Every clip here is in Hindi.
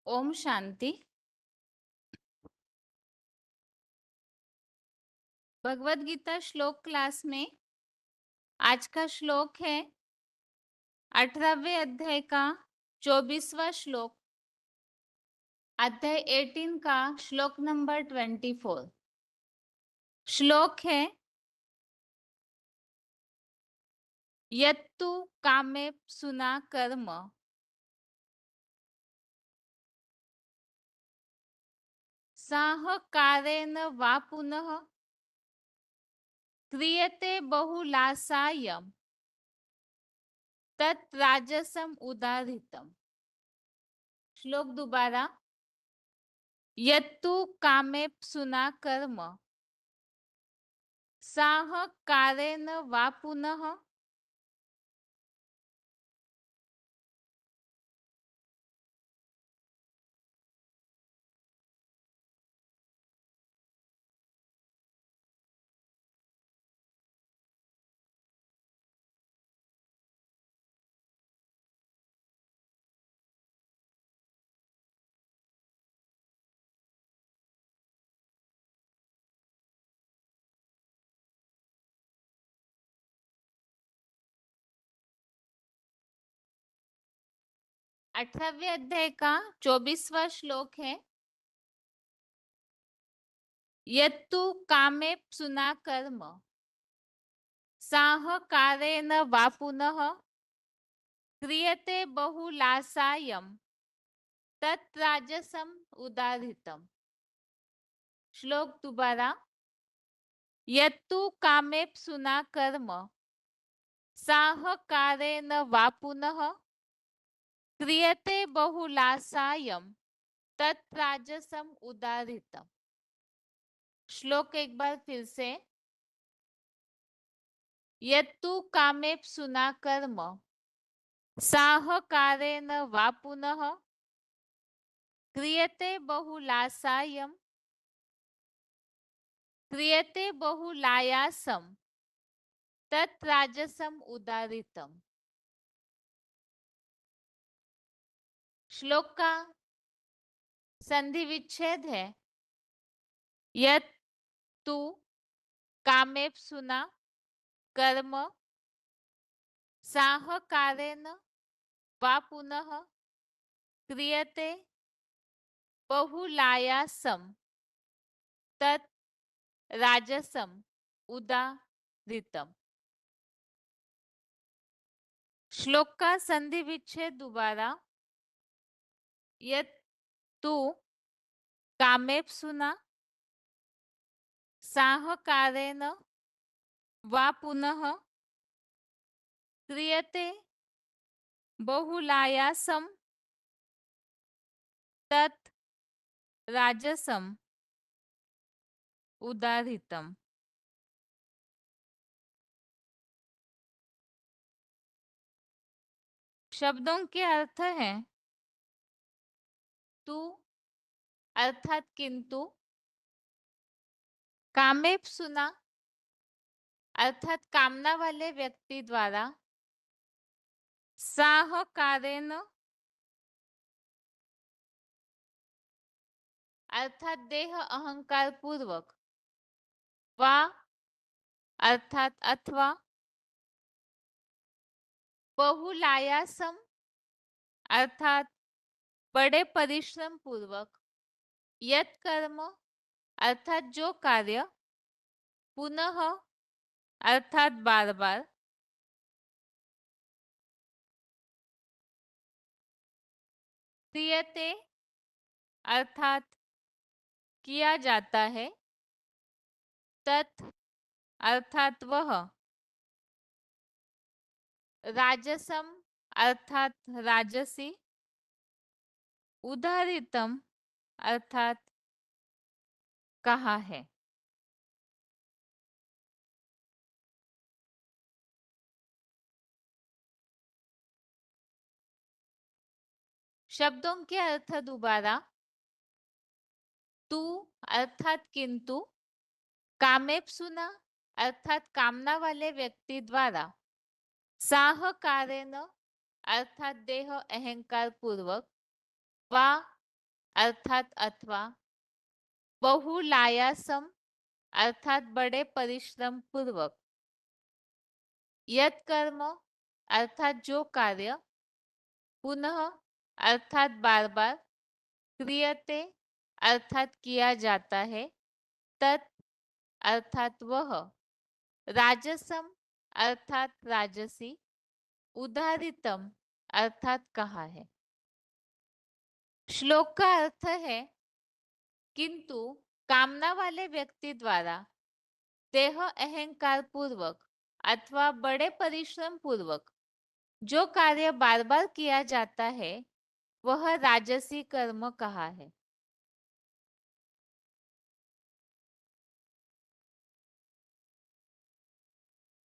ओम शांति। भगवत गीता श्लोक क्लास में आज का श्लोक है 18वें अध्याय का 24वां श्लोक, अध्याय 18 का श्लोक नंबर 24। श्लोक है यत्तु कामे सुना कर्म साह कारेण वा पुनः क्रियते बहुलासायम तत् राजसम उदाहृतम। श्लोक दोबारा, यत्तु कामे सुना कर्म साह कारेण वा पुनः अठारहवें अध्याय का 24वां श्लोक है यत्तु कामे सुना कर्म साह कारेण वा पुनः क्रियते बहुलासायम तत् राजसम उदाहृतम। श्लोक दोबारा, यत्तु कामे सुना कर्म साह कारेण वा पुनः क्रियते बहुलासायम तत् राजसम उदाहृतम। श्लोक एक बार फिर से, यत्तु कामे सुना कर्म साह कारेण वा पुनः क्रियते बहुलासायम क्रियते बहुलायासम तत् राजसम उदाहृतम। श्लोक का संधि विच्छेद है यत् तु कामे सुना कर्म साह कारेण वा पुनः क्रियते बहुलायासम तत् राजसम उदाहृतम। श्लोक का संधि विच्छेद दोबारा, यत् तु कामे सुना साह कारेण वा पुनः क्रियते बहुलायासम तत् राजसम उदाहृतम। शब्दों के अर्थ हैं तू अर्थात किंतु, कामेप सुना अर्थात कामना वाले व्यक्ति द्वारा, साह कारेण अर्थात देह अहंकार पूर्वक, वा अर्थात अथवा, बहुलायासम अर्थात बड़े परिश्रम पूर्वक, यत कर्म अर्थात जो कार्य, पुनः अर्थात बार बार, क्रियते अर्थात किया जाता है, तत् अर्थात वह, राजसम अर्थात राजसी, उदाहृतम अर्थात कहा है। शब्दों के अर्थ दोबारा, तू अर्थात किंतु, कामेप सुना अर्थात कामना वाले व्यक्ति द्वारा, साह कारेण अर्थात देह अहंकार पूर्वक, वा अर्थात अथवा, बहुलायासम अर्थात बड़े परिश्रम पूर्वक, यत कर्म अर्थात जो कार्य, पुनः अर्थात बार बार, क्रियते अर्थात किया जाता है, तत् अर्थात वह, राजसम अर्थात राजसी, उदाहरितम अर्थात कहा है। श्लोक का अर्थ है, किंतु कामना वाले व्यक्ति द्वारा देह अहंकार पूर्वक अथवा बड़े परिश्रम पूर्वक जो कार्य बार बार किया जाता है वह राजसी कर्म कहा है।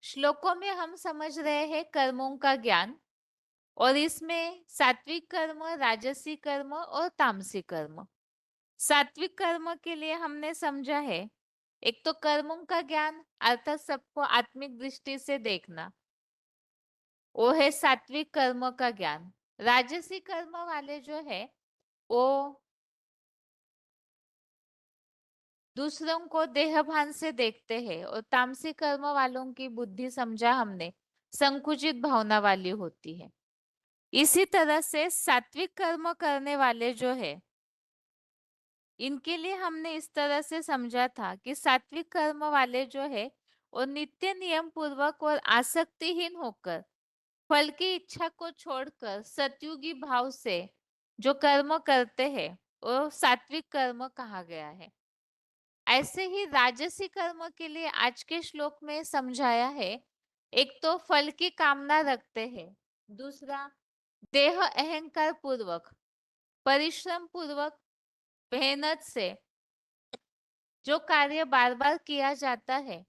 श्लोकों में हम समझ रहे हैं कर्मों का ज्ञान, और इसमें सात्विक कर्म, राजसी कर्म और तामसिक कर्म। सात्विक कर्म के लिए हमने समझा है, एक तो कर्मों का ज्ञान अर्थात सबको आत्मिक दृष्टि से देखना, वो है सात्विक कर्म का ज्ञान। राजसी कर्म वाले जो है वो दूसरों को देह भान से देखते हैं, और तामसिक कर्म वालों की बुद्धि समझा हमने संकुचित भावना वाली होती है। इसी तरह से सात्विक कर्म करने वाले जो है, इनके लिए हमने इस तरह से समझा था कि सात्विक कर्म वाले जो है वो नित्य नियम पूर्वक और आसक्तिहीन होकर फल की इच्छा को छोड़कर सतयुगी भाव से जो कर्म करते हैं वो सात्विक कर्म कहा गया है। ऐसे ही राजसी कर्म के लिए आज के श्लोक में समझाया है, एक तो फल की कामना रखते हैं, दूसरा देह अहंकार पूर्वक, परिश्रम पूर्वक, मेहनत से जो कार्य बार बार किया जाता है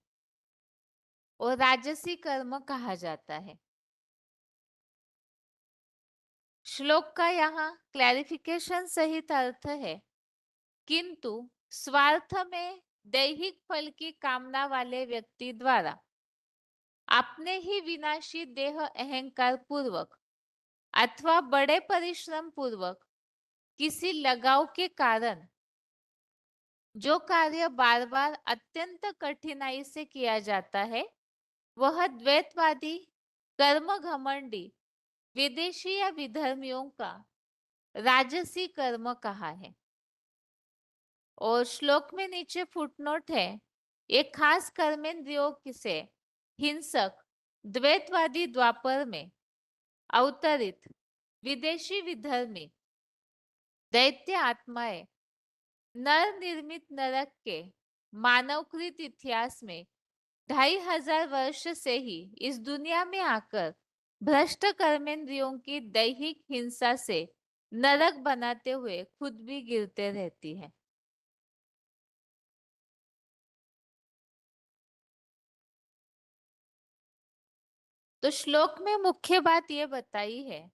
वो राजसी कर्म कहा जाता है। श्लोक का यहाँ क्लैरिफिकेशन सहित अर्थ है, किंतु स्वार्थ में दैहिक फल की कामना वाले व्यक्ति द्वारा अपने ही विनाशी देह अहंकार पूर्वक अथवा बड़े परिश्रम पूर्वक किसी लगाव के कारण जो कार्य बार बार अत्यंत कठिनाई से किया जाता है वह द्वैतवादी, कर्म घमंडी, विदेशी या विधर्मियों का राजसी कर्म कहा है। और श्लोक में नीचे फुटनोट है, एक खास कर्मेंद्रियों से हिंसक द्वैतवादी द्वापर में अवतरित विदेशी विधर्मी दैत्य आत्माएं नर निर्मित नरक के मानवकृत इतिहास में 2500 वर्ष से ही इस दुनिया में आकर भ्रष्ट कर्मेंद्रियों की दैहिक हिंसा से नरक बनाते हुए खुद भी गिरते रहती है। तो श्लोक में मुख्य बात ये बताई है,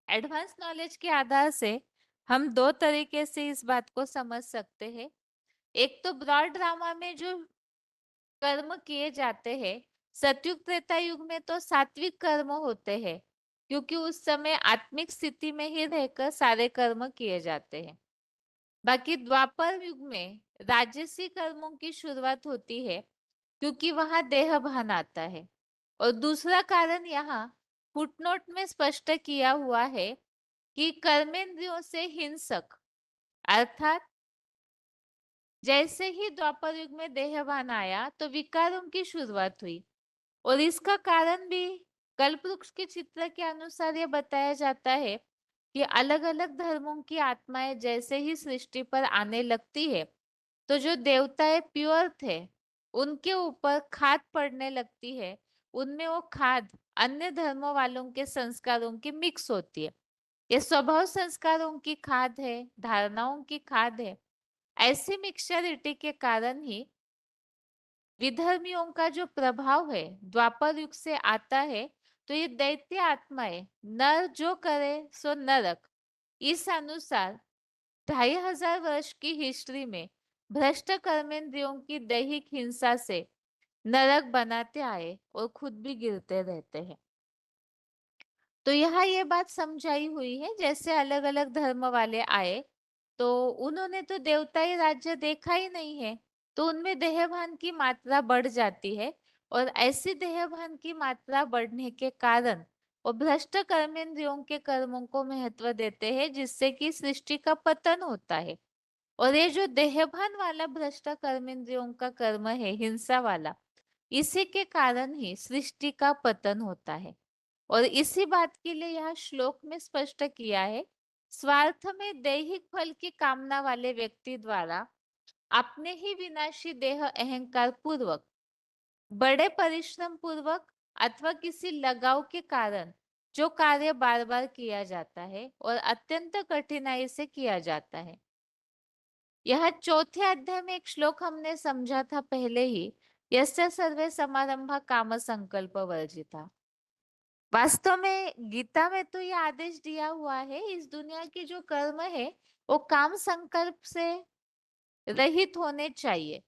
एडवांस नॉलेज के आधार से हम दो तरीके से इस बात को समझ सकते हैं। एक तो ब्रॉड ड्रामा में जो कर्म किए जाते हैं, सतयुग त्रेता युग में तो सात्विक कर्म होते हैं, क्योंकि उस समय आत्मिक स्थिति में ही रहकर सारे कर्म किए जाते हैं। बाकी द्वापर युग में राजसी कर्मों की शुरुआत होती है, क्योंकि वहां देह भान आता है। और दूसरा कारण यहाँ फुटनोट में स्पष्ट किया हुआ है कि कर्मेंद्रियों से हिंसक अर्थात जैसे ही द्वापर युग में देहभान आया तो विकारों की शुरुआत हुई, और इसका कारण भी कल्पवृक्ष के चित्र के अनुसार यह बताया जाता है कि अलग अलग धर्मों की आत्माएं जैसे ही सृष्टि पर आने लगती है तो जो देवताएं प्योर थे उनके ऊपर खाद पड़ने लगती है, उनमें वो खाद अन्य धर्मों वालों के संस्कारों की मिक्स होती है। ये स्वभाव संस्कारों की खाद है, धारणाओं की खाद है। ऐसी मिक्सचरिटी के कारण ही विधर्मियों का जो प्रभाव है द्वापर युग से आता है, तो ये दैत्य आत्माएं नर जो करे सो नरक, इस अनुसार 2500 वर्ष की हिस्ट्री में भ्रष्ट कर्मेंद्रियों की दैहिक हिंसा से नरक बनाते आए और खुद भी गिरते रहते हैं। तो यहाँ ये बात समझाई हुई है, जैसे अलग अलग धर्म वाले आए तो उन्होंने तो देवताई राज्य देखा ही नहीं है, तो उनमें देहभान की मात्रा बढ़ जाती है। और ऐसी देहभान की मात्रा बढ़ने के कारण वो भ्रष्ट कर्मेंद्रियों के कर्मों को महत्व देते हैं, जिससे कि सृष्टि का पतन होता है। और ये जो देहभान वाला भ्रष्ट कर्मेंद्रियों का कर्म है, हिंसा वाला, इसी के कारण ही सृष्टि का पतन होता है। और इसी बात के लिए यह श्लोक में स्पष्ट किया है, स्वार्थ में दैहिक फल की कामना वाले व्यक्ति द्वारा अपने ही विनाशी देह अहंकार पूर्वक, बड़े परिश्रम पूर्वक अथवा किसी लगाव के कारण जो कार्य बार बार किया जाता है और अत्यंत कठिनाई से किया जाता है। यह चौथे अध्याय में एक श्लोक हमने समझा था पहले ही, यस्य सर्वे समारंभा काम संकल्प वर्जिता। वास्तव में गीता में तो ये आदेश दिया हुआ है, इस दुनिया की जो कर्म है वो काम संकल्प से रहित होने चाहिए,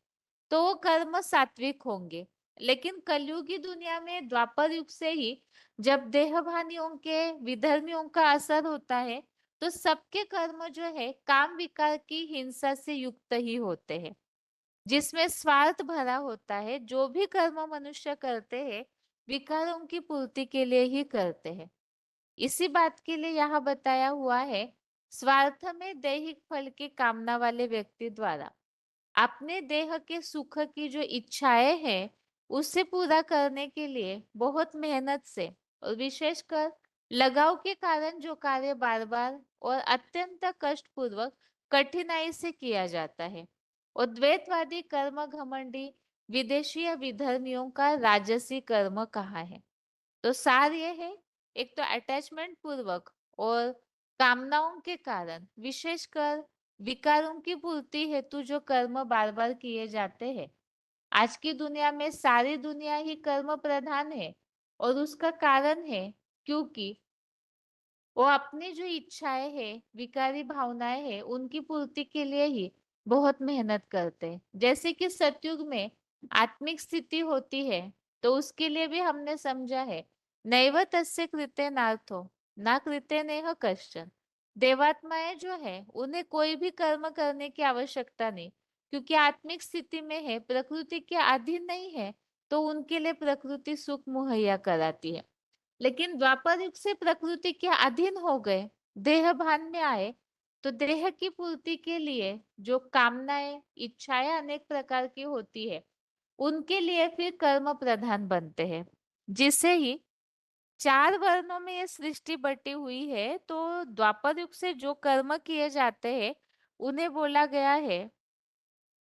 तो वो कर्म सात्विक होंगे। लेकिन कलयुगी दुनिया में द्वापर युग से ही जब देहभानियों के विधर्मियों का असर होता है, तो सबके कर्म जो है काम विकार की हिंसा से युक्त ही होते हैं, जिसमें स्वार्थ भरा होता है। जो भी कर्म मनुष्य करते हैं विकारों की पूर्ति के लिए ही करते हैं। इसी बात के लिए यहाँ बताया हुआ है, स्वार्थ में दैहिक फल की कामना वाले व्यक्ति द्वारा अपने देह के सुख की जो इच्छाएं हैं उसे पूरा करने के लिए बहुत मेहनत से और विशेषकर लगाव के कारण जो कार्य बार बार और अत्यंत कष्टपूर्वक कठिनाई से किया जाता है, और द्वैतवादी कर्म घमंडी विदेशी या विधर्मियों का राजसी कर्म कहा है। तो सार ये है, एक तो अटैचमेंट पूर्वक और कामनाओं के कारण विशेषकर विकारों की पूर्ति हेतु जो कर्म बार बार किए जाते हैं। आज की दुनिया में सारी दुनिया ही कर्म प्रधान है, और उसका कारण है क्योंकि वो अपनी जो इच्छाएं हैं, विकारी भावनाएं हैं, उनकी पूर्ति के लिए ही बहुत मेहनत करते हैं। जैसे कि सतयुग में आत्मिक स्थिति होती है, तो उसके लिए भी हमने समझा है, नैव तस्य कृते नार्थो ना कृते नेह कश्चन। देवात्माएं जो है उन्हें कोई भी कर्म करने की आवश्यकता नहीं, क्योंकि आत्मिक स्थिति में है, प्रकृति के अधीन नहीं है, तो उनके लिए प्रकृति सुख मुहैया कराती है। लेकिन द्वापर युग से प्रकृति के अधीन हो गए, देह भान में आए, तो देह की पूर्ति के लिए जो कामनाएं इच्छाएं अनेक प्रकार की होती है, उनके लिए फिर कर्म प्रधान बनते हैं। जिसे ही चार वर्णों में ये सृष्टि बटी हुई है, तो द्वापर युग से जो कर्म किए जाते हैं उन्हें बोला गया है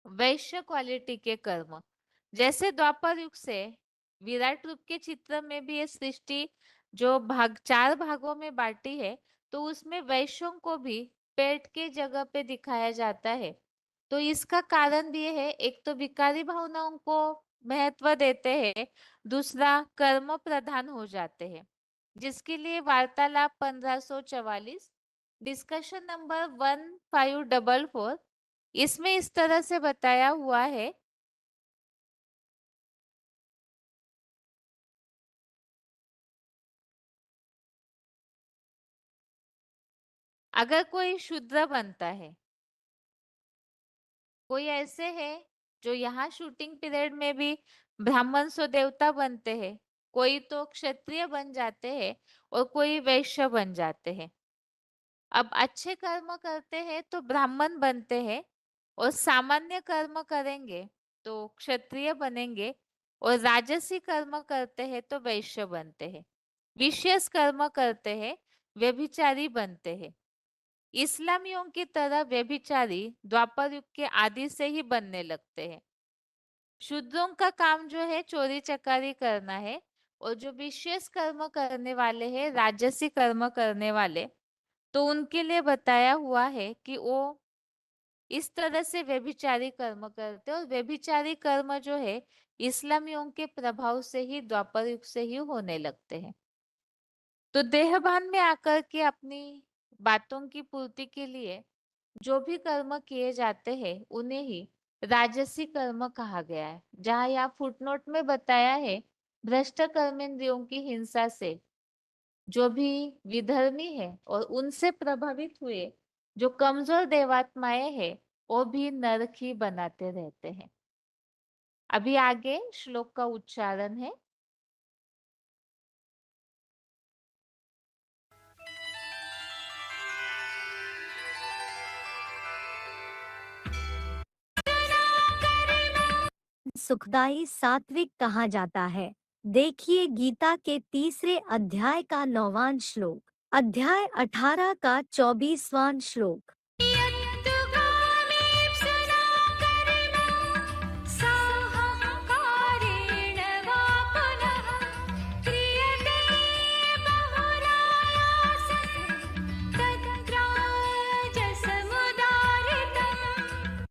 वैश्य क्वालिटी के कर्म। जैसे द्वापर युग से विराट रूप के चित्र में भी ये सृष्टि जो भाग चार भागों में बांटी है, तो उसमें वैश्यों को भी पेट के जगह पे दिखाया जाता है। तो इसका कारण भी ये है, एक तो विकारी भावनाओं को महत्व देते हैं, दूसरा कर्म प्रधान हो जाते हैं। जिसके लिए वार्तालाप 1544 डिस्कशन नंबर 1544, इसमें इस तरह से बताया हुआ है, अगर कोई शूद्र बनता है, कोई ऐसे है जो यहाँ शूटिंग पीरियड में भी ब्राह्मण सो देवता बनते हैं, कोई तो क्षत्रिय बन जाते हैं और कोई वैश्य बन जाते हैं। अब अच्छे कर्म करते हैं तो ब्राह्मण बनते हैं, और सामान्य कर्म करेंगे तो क्षत्रिय बनेंगे, और राजसी कर्म करते हैं तो वैश्य बनते हैं। विशेष कर्म करते हैं व्यभिचारी बनते हैं। इस्लामियों की तरह व्यभिचारी द्वापर युग के आदि से ही बनने लगते हैं। शूद्रों का काम जो है चोरी चकारी करना है, और जो विशेष कर्म करने वाले हैं राजसी कर्म करने वाले, तो उनके लिए बताया हुआ है कि वो इस तरह से व्यभिचारी कर्म करते हैं, और व्यभिचारी कर्म जो है इस्लामियों के प्रभाव से ही द्वापर युग से ही होने लगते हैं। तो देहभान में आकर के अपनी बातों की पूर्ति के लिए जो भी कर्म किए जाते हैं उन्हें ही राजसी कर्म कहा गया है। जहाँ यहाँ फुटनोट में बताया है, भ्रष्ट कर्मेंद्रियों की हिंसा से जो भी विधर्मी है और उनसे प्रभावित हुए जो कमजोर देवात्माएं हैं वो भी नरक ही बनाते रहते हैं। अभी आगे श्लोक का उच्चारण है। सुखदाई सात्विक कहा जाता है। देखिए गीता के तीसरे अध्याय का 9वां श्लोक, अध्याय 18 का 24वां श्लोक।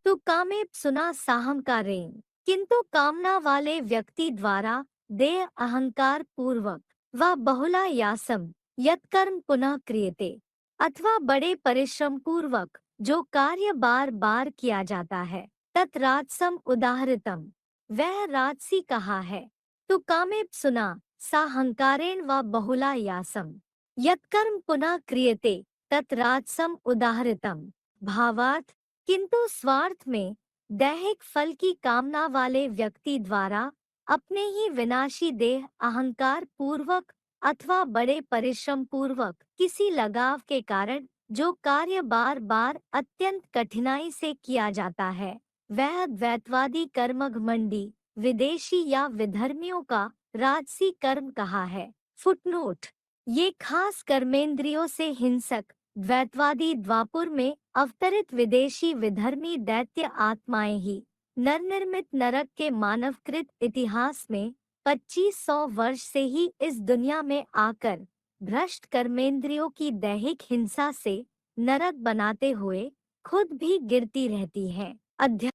तो कामे सुना साहम कारेण, किंतु कामना वाले व्यक्ति द्वारा देह अहंकार पूर्वक व बहुलायासम यत्कर्म पुनः क्रियते, अथवा बड़े परिश्रम पूर्वक जो कार्य बार बार किया जाता है, तत् राजसम उदाहृतम, वह राजसी कहा है। तो कामे सुना साहंकारेण व बहुलायासम यत्कर्म पुनः क्रियते तत् राजसम उदाहृतम। भावार्थ, किंतु स्वार्थ में दैहिक फल की कामना वाले व्यक्ति द्वारा अपने ही विनाशी देह अहंकार पूर्वक अथवा बड़े परिश्रम पूर्वक किसी लगाव के कारण जो कार्य बार बार अत्यंत कठिनाई से किया जाता है, वह द्वैतवादी कर्मघमंडी विदेशी या विधर्मियों का राजसी कर्म कहा है। फुटनोट, ये खास कर्मेंद्रियों से हिंसक द्वैतवादी द्वापुर में अवतरित विदेशी विधर्मी दैत्य आत्माएं ही नरनिर्मित नरक के मानवकृत इतिहास में 2500 वर्ष से ही इस दुनिया में आकर भ्रष्ट कर्मेंद्रियों की दैहिक हिंसा से नरक बनाते हुए खुद भी गिरती रहती हैं। अध्याय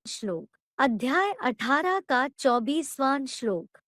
श्लोक, अध्याय 18 का 24वां श्लोक।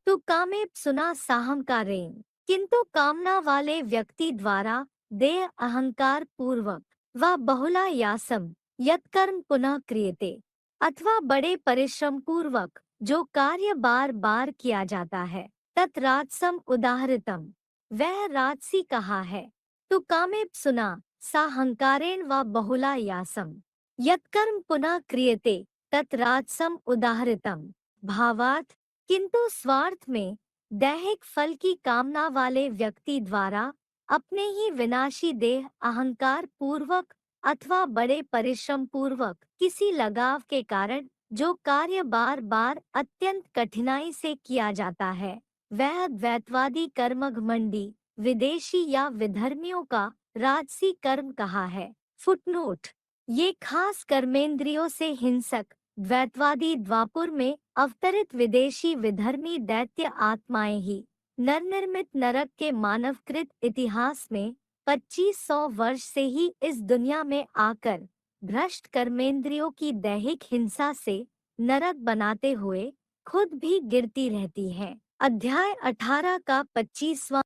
तो कामे सुना साहम कारेण, किंतु कामना वाले व्यक्ति द्वारा देह अहंकार पूर्वक व बहुलायासम यत्कर्म पुनः क्रियते, अथवा बड़े परिश्रम पूर्वक जो कार्य बार बार किया जाता है, तत् राजसम उदाहृतम, वह राजसी कहा है। तो कामे सुना साहंकारेण व बहुलायासम यत्कर्म पुनः क्रियते तत् राजसम उदाहृतम। भावार्थ, किंतु स्वार्थ में दैहिक फल की कामना वाले व्यक्ति द्वारा अपने ही विनाशी देह अहंकार पूर्वक अथवा बड़े परिश्रम पूर्वक किसी लगाव के कारण जो कार्य बार बार अत्यंत कठिनाई से किया जाता है, वह द्वैतवादी कर्मघमंडी विदेशी या विधर्मियों का राजसी कर्म कहा है। फुटनोट, ये खास कर्मेंद्रियों से हिंसक द्वैतवादी द्वापुर में अवतरित विदेशी विधर्मी दैत्य आत्माएं ही नरनिर्मित नरक के मानवकृत इतिहास में 2500 वर्ष से ही इस दुनिया में आकर भ्रष्ट कर्मेंद्रियों की दैहिक हिंसा से नरक बनाते हुए खुद भी गिरती रहती हैं। अध्याय 18 का 25वां।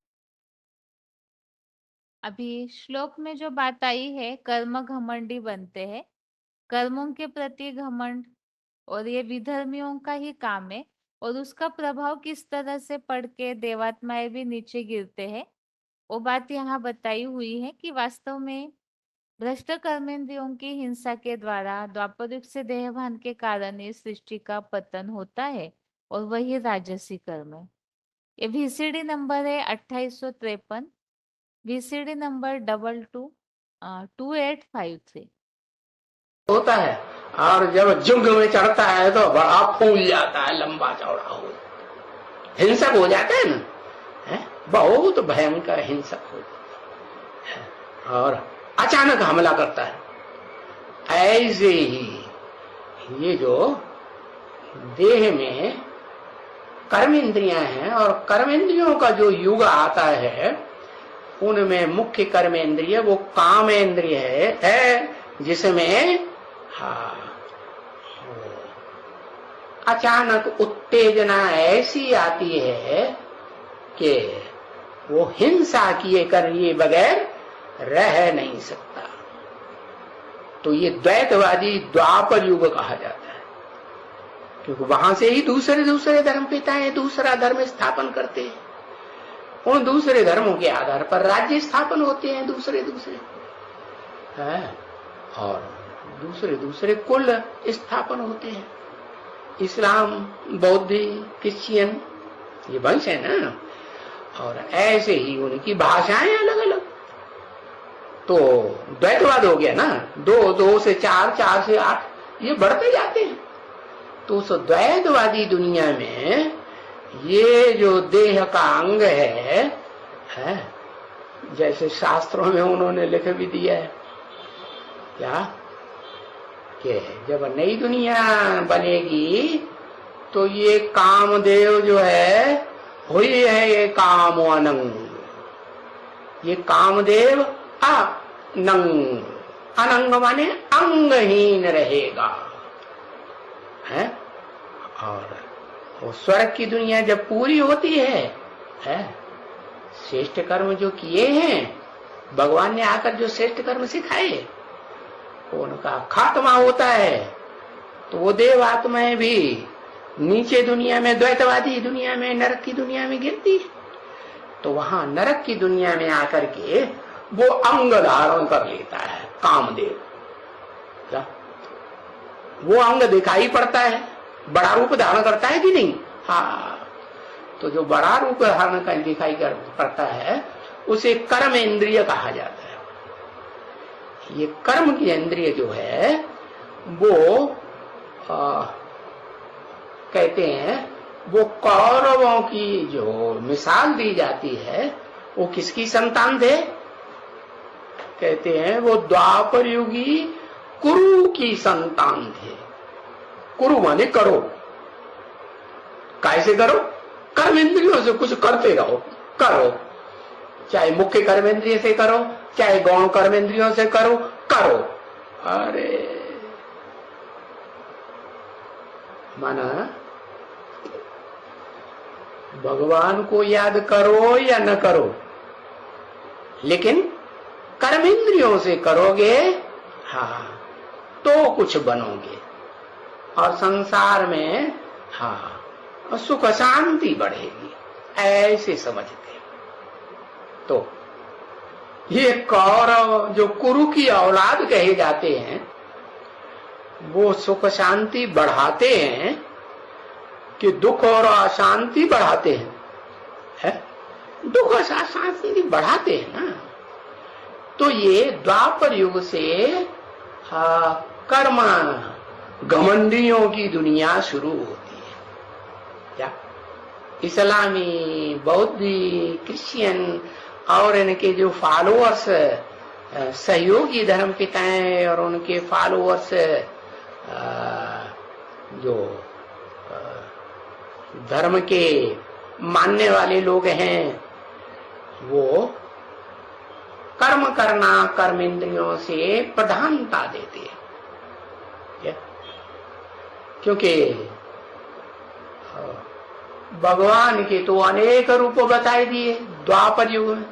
अभी श्लोक में जो बात आई है कर्म घमंडी बनते हैं, कर्मों के प्रति घमंड, और ये विधर्मियों का ही काम है और उसका प्रभाव किस तरह से पड़ के देवात्माएं भी नीचे गिरते हैं, वो बात यहाँ बताई हुई है कि वास्तव में भ्रष्ट कर्मेंद्रियों की हिंसा के द्वारा द्वापर युग से देहभान के कारण इस सृष्टि का पतन होता है और वही राजसी कर्म है। ये VCD नंबर है 2853, VCD नंबर 222853 होता है। और जब जुग में चढ़ता है तो बड़ा फूल जाता है, लंबा चौड़ा हो, हिंसक हो जाता है ना, है? बहुत भयंकर हिंसक हो जाता है और अचानक हमला करता है। ऐसे ही ये जो देह में कर्म इंद्रियां हैं और कर्म इंद्रियों का जो युग आता है उनमें मुख्य कर्मेंद्रिय वो कामेंद्रिय है जिसमें हाँ अचानक उत्तेजना ऐसी आती है कि वो हिंसा किए बगैर रह नहीं सकता। तो ये द्वैतवादी द्वापर युग कहा जाता है, क्योंकि वहां से ही दूसरे दूसरे धर्म पिताएं दूसरा धर्म स्थापन करते हैं। उन दूसरे धर्मों के आधार पर राज्य स्थापन होते हैं दूसरे दूसरे है, और दूसरे दूसरे कुल स्थापन होते हैं। इस्लाम, बौद्ध, क्रिश्चियन, ये वंश है ना, और ऐसे ही उनकी भाषाएं अलग अलग। तो द्वैतवाद हो गया ना, 2, 2 से 4, 4 से 8, ये बढ़ते जाते हैं। तो उस द्वैतवादी दुनिया में ये जो देह का अंग है जैसे शास्त्रों में उन्होंने लिख भी दिया है क्या कि जब नई दुनिया बनेगी तो ये कामदेव जो है हुई है ये काम अनंग, ये कामदेव अनंग, अनंग माने अंगहीन रहेगा है। और वो स्वर्ग की दुनिया जब पूरी होती है श्रेष्ठ कर्म जो किए हैं भगवान ने आकर जो श्रेष्ठ कर्म सिखाए उनका खात्मा होता है, तो वो देव आत्माएं भी नीचे दुनिया में द्वैतवादी दुनिया में नरक की दुनिया में गिरती है। तो वहां नरक की दुनिया में आकर के वो अंग धारण कर लेता है कामदेव। क्या वो अंग दिखाई पड़ता है, बड़ा रूप धारण करता है कि नहीं? हाँ, तो जो बड़ा रूप धारण कर दिखाई पड़ता है उसे कर्म इंद्रिय कहा जाता है। ये कर्म की इंद्रिय जो है वो कहते हैं वो कौरवों की जो मिसाल दी जाती है वो किसकी संतान थे? कहते हैं वो द्वापर युगी कुरु की संतान थे। कुरु माने करो, कैसे करो? कर्म इंद्रियों से कुछ करते रहो, करो, चाहे मुख्य कर्मेंद्रिय से करो चाहे गौण कर्मेंद्रियों से करो, करो। अरे माना भगवान को याद करो या न करो, लेकिन कर्मेंद्रियों से करोगे हाँ तो कुछ बनोगे और संसार में हाँ सुख शांति बढ़ेगी, ऐसे समझते। तो ये कौरव जो कुरु की औलाद कहे जाते हैं वो सुख शांति बढ़ाते हैं कि दुख और अशांति बढ़ाते हैं है? दुख और अशांति बढ़ाते हैं ना। तो ये द्वापर युग से कर्म घमंडियों की दुनिया शुरू होती है। क्या इस्लामी, बौद्धी, क्रिश्चियन और इनके जो फॉलोअर्स सहयोगी धर्म पिताएं और उनके फॉलोअर्स जो धर्म के मानने वाले लोग हैं वो कर्म करना कर्म इंद्रियों से प्रधानता देते हैं, क्योंकि भगवान के तो अनेक रूप बताए दिए द्वापर युग में,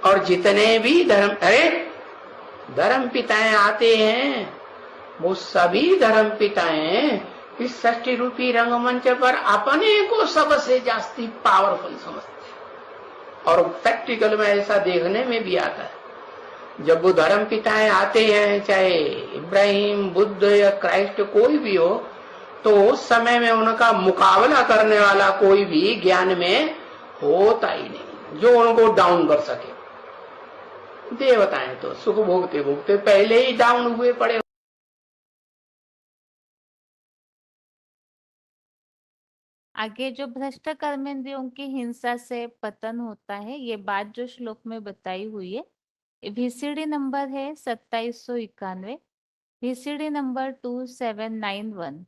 और जितने भी धर्म पिताएं आते हैं वो सभी धर्म पिताएं इस षष्ठी रूपी रंगमंच पर अपने को सबसे जास्ती पावरफुल समझते हैं। और प्रैक्टिकल में ऐसा देखने में भी आता है, जब वो धर्म पिताएं आते हैं चाहे इब्राहिम, बुद्ध या क्राइस्ट कोई भी हो, तो उस समय में उनका मुकाबला करने वाला कोई भी ज्ञान में होता ही नहीं जो उनको डाउन कर सके। देवताएं तो सुख भोगते भोगते पहले ही डाउन हुए पड़े। आगे जो भ्रष्ट कर्मेंद्रियों की हिंसा से पतन होता है ये बात जो श्लोक में बताई हुई है, VCD नंबर है 2791, VCD नंबर 2791।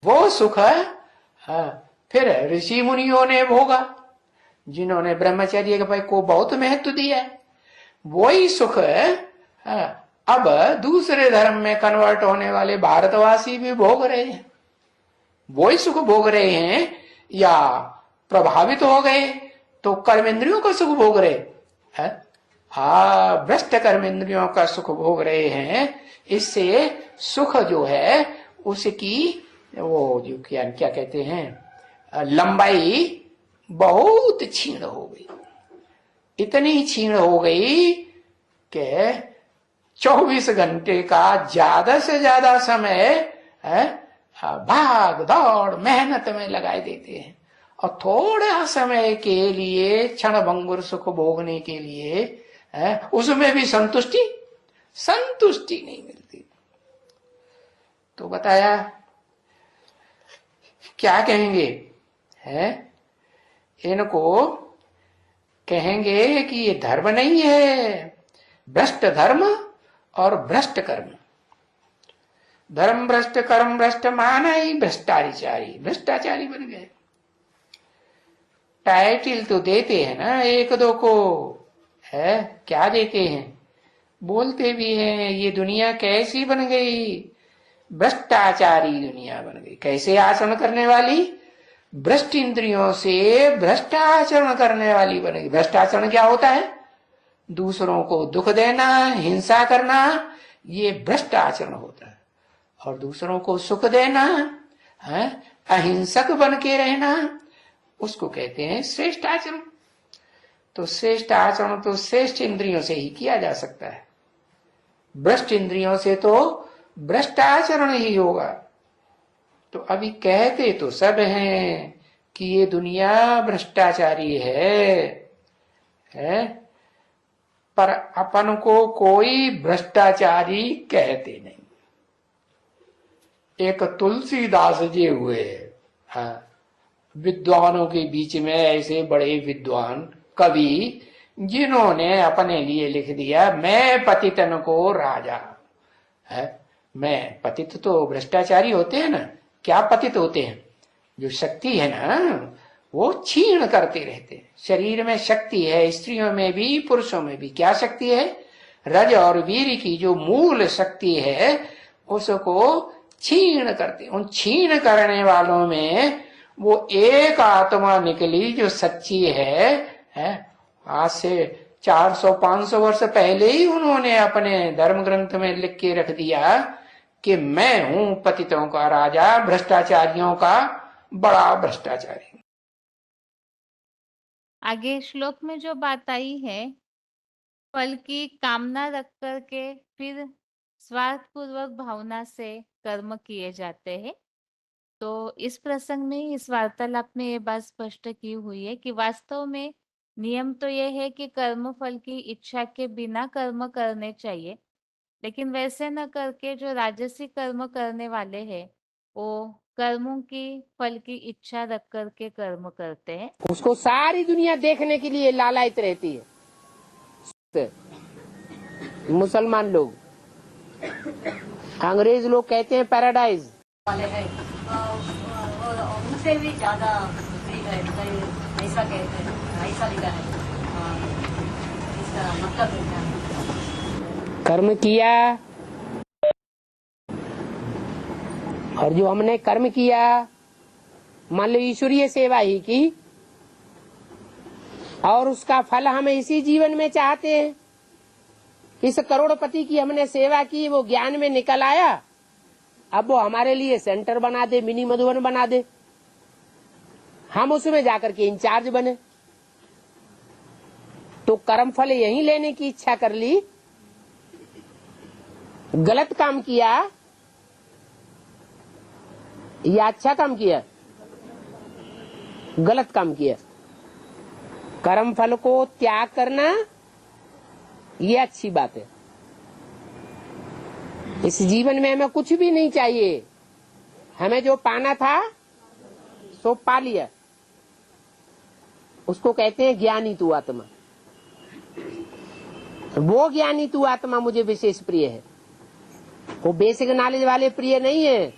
वो सुख फिर ऋषि मुनियों ने भोगा, जिन्होंने ब्रह्मचर्य को बहुत महत्व दिया है। वही सुख अब दूसरे धर्म में कन्वर्ट होने वाले भारतवासी भी भोग रहे हैं। वही सुख भोग रहे हैं, या प्रभावित हो गए तो कर्मेंद्रियों का सुख भोग रहे हैं। भ्रष्ट कर्मेंद्रियों का सुख भोग रहे हैं। इससे सुख जो है उसकी वो जो क्या कहते हैं लंबाई बहुत क्षीण हो गई। इतनी क्षीण हो गई कि 24 घंटे का ज्यादा से ज्यादा समय भाग दौड़ मेहनत में लगाए देते हैं, और थोड़ा समय के लिए क्षण भंगुर सुख भोगने के लिए उसमें भी संतुष्टि नहीं मिलती। तो बताया क्या कहेंगे इनको? कहेंगे कि ये धर्म नहीं है, भ्रष्ट धर्म और भ्रष्ट कर्म। धर्म भ्रष्ट कर्म भ्रष्ट माना ही भ्रष्टाचारी बन गए। टाइटल तो देते हैं ना एक दो को, क्या देते हैं, बोलते भी हैं ये दुनिया कैसी बन गई, भ्रष्टाचारी दुनिया बन गई। कैसे आचरण करने वाली? भ्रष्ट इंद्रियों से भ्रष्टाचरण करने वाली बन गई। भ्रष्टाचरण क्या होता है? दूसरों को दुख देना, हिंसा करना, ये भ्रष्ट आचरण होता है। और दूसरों को सुख देना, अहिंसक बन के रहना, उसको कहते हैं श्रेष्ठ आचरण। तो श्रेष्ठ आचरण तो श्रेष्ठ इंद्रियों से ही किया जा सकता है, भ्रष्ट इंद्रियों से तो भ्रष्ट आचरण ही होगा। तो अभी कहते तो सब हैं कि ये दुनिया भ्रष्टाचारी है, पर अपन को कोई भ्रष्टाचारी कहते नहीं। एक तुलसीदास जी हुए विद्वानों के बीच में, ऐसे बड़े विद्वान कवि, जिन्होंने अपने लिए लिख दिया मैं पतितन को राजा है। मैं पतित तो भ्रष्टाचारी होते हैं ना। क्या पतित होते हैं? जो शक्ति है ना वो क्षीण करते रहते हैं। शरीर में शक्ति है, स्त्रियों में भी पुरुषों में भी। क्या शक्ति है? रज और वीर की जो मूल शक्ति है उसको क्षीण करते। उन क्षीण करने वालों में वो एक आत्मा निकली जो सच्ची है। आज से 400-500 वर्ष पहले ही उन्होंने अपने धर्म ग्रंथ में लिख के रख दिया कि मैं हूं पतितों का राजा, भ्रष्टाचारियों का बड़ा भ्रष्टाचारी। आगे श्लोक में जो बात आई है, फल की कामना रख करके फिर स्वार्थपूर्वक भावना से कर्म किए जाते हैं। तो इस प्रसंग में, इस वार्तालाप में ये बात स्पष्ट की हुई है कि वास्तव में नियम तो ये है कि कर्म फल की इच्छा के बिना कर्म करने चाहिए, लेकिन वैसे न करके जो राजसी कर्म करने वाले हैं वो कर्मों की फल की इच्छा रख करके कर्म करते हैं। उसको सारी दुनिया देखने के लिए लालायित रहती है। मुसलमान लोग, अंग्रेज लोग कहते हैं पैराडाइज वाले हैं, उनसे भी ज्यादा ऐसा कहते हैं, ऐसा लिखा है। इसका मतलब क्या है? कर्म किया, और जो हमने कर्म किया, मान लो ईश्वरीय सेवा ही की, और उसका फल हम इसी जीवन में चाहते हैं। इस करोड़पति की हमने सेवा की, वो ज्ञान में निकल आया, अब वो हमारे लिए सेंटर बना दे, मिनी मधुबन बना दे, हम उसमें जाकर के इंचार्ज बने। तो कर्म फल यही लेने की इच्छा कर ली, गलत काम किया या अच्छा काम किया? गलत काम किया। कर्म फल को त्याग करना ये अच्छी बात है। इस जीवन में हमें कुछ भी नहीं चाहिए, हमें जो पाना था सो पा लिया। उसको कहते हैं ज्ञानी तू आत्मा। वो ज्ञानी तू आत्मा मुझे विशेष प्रिय है। वो बेसिक नॉलेज वाले प्रिय नहीं है।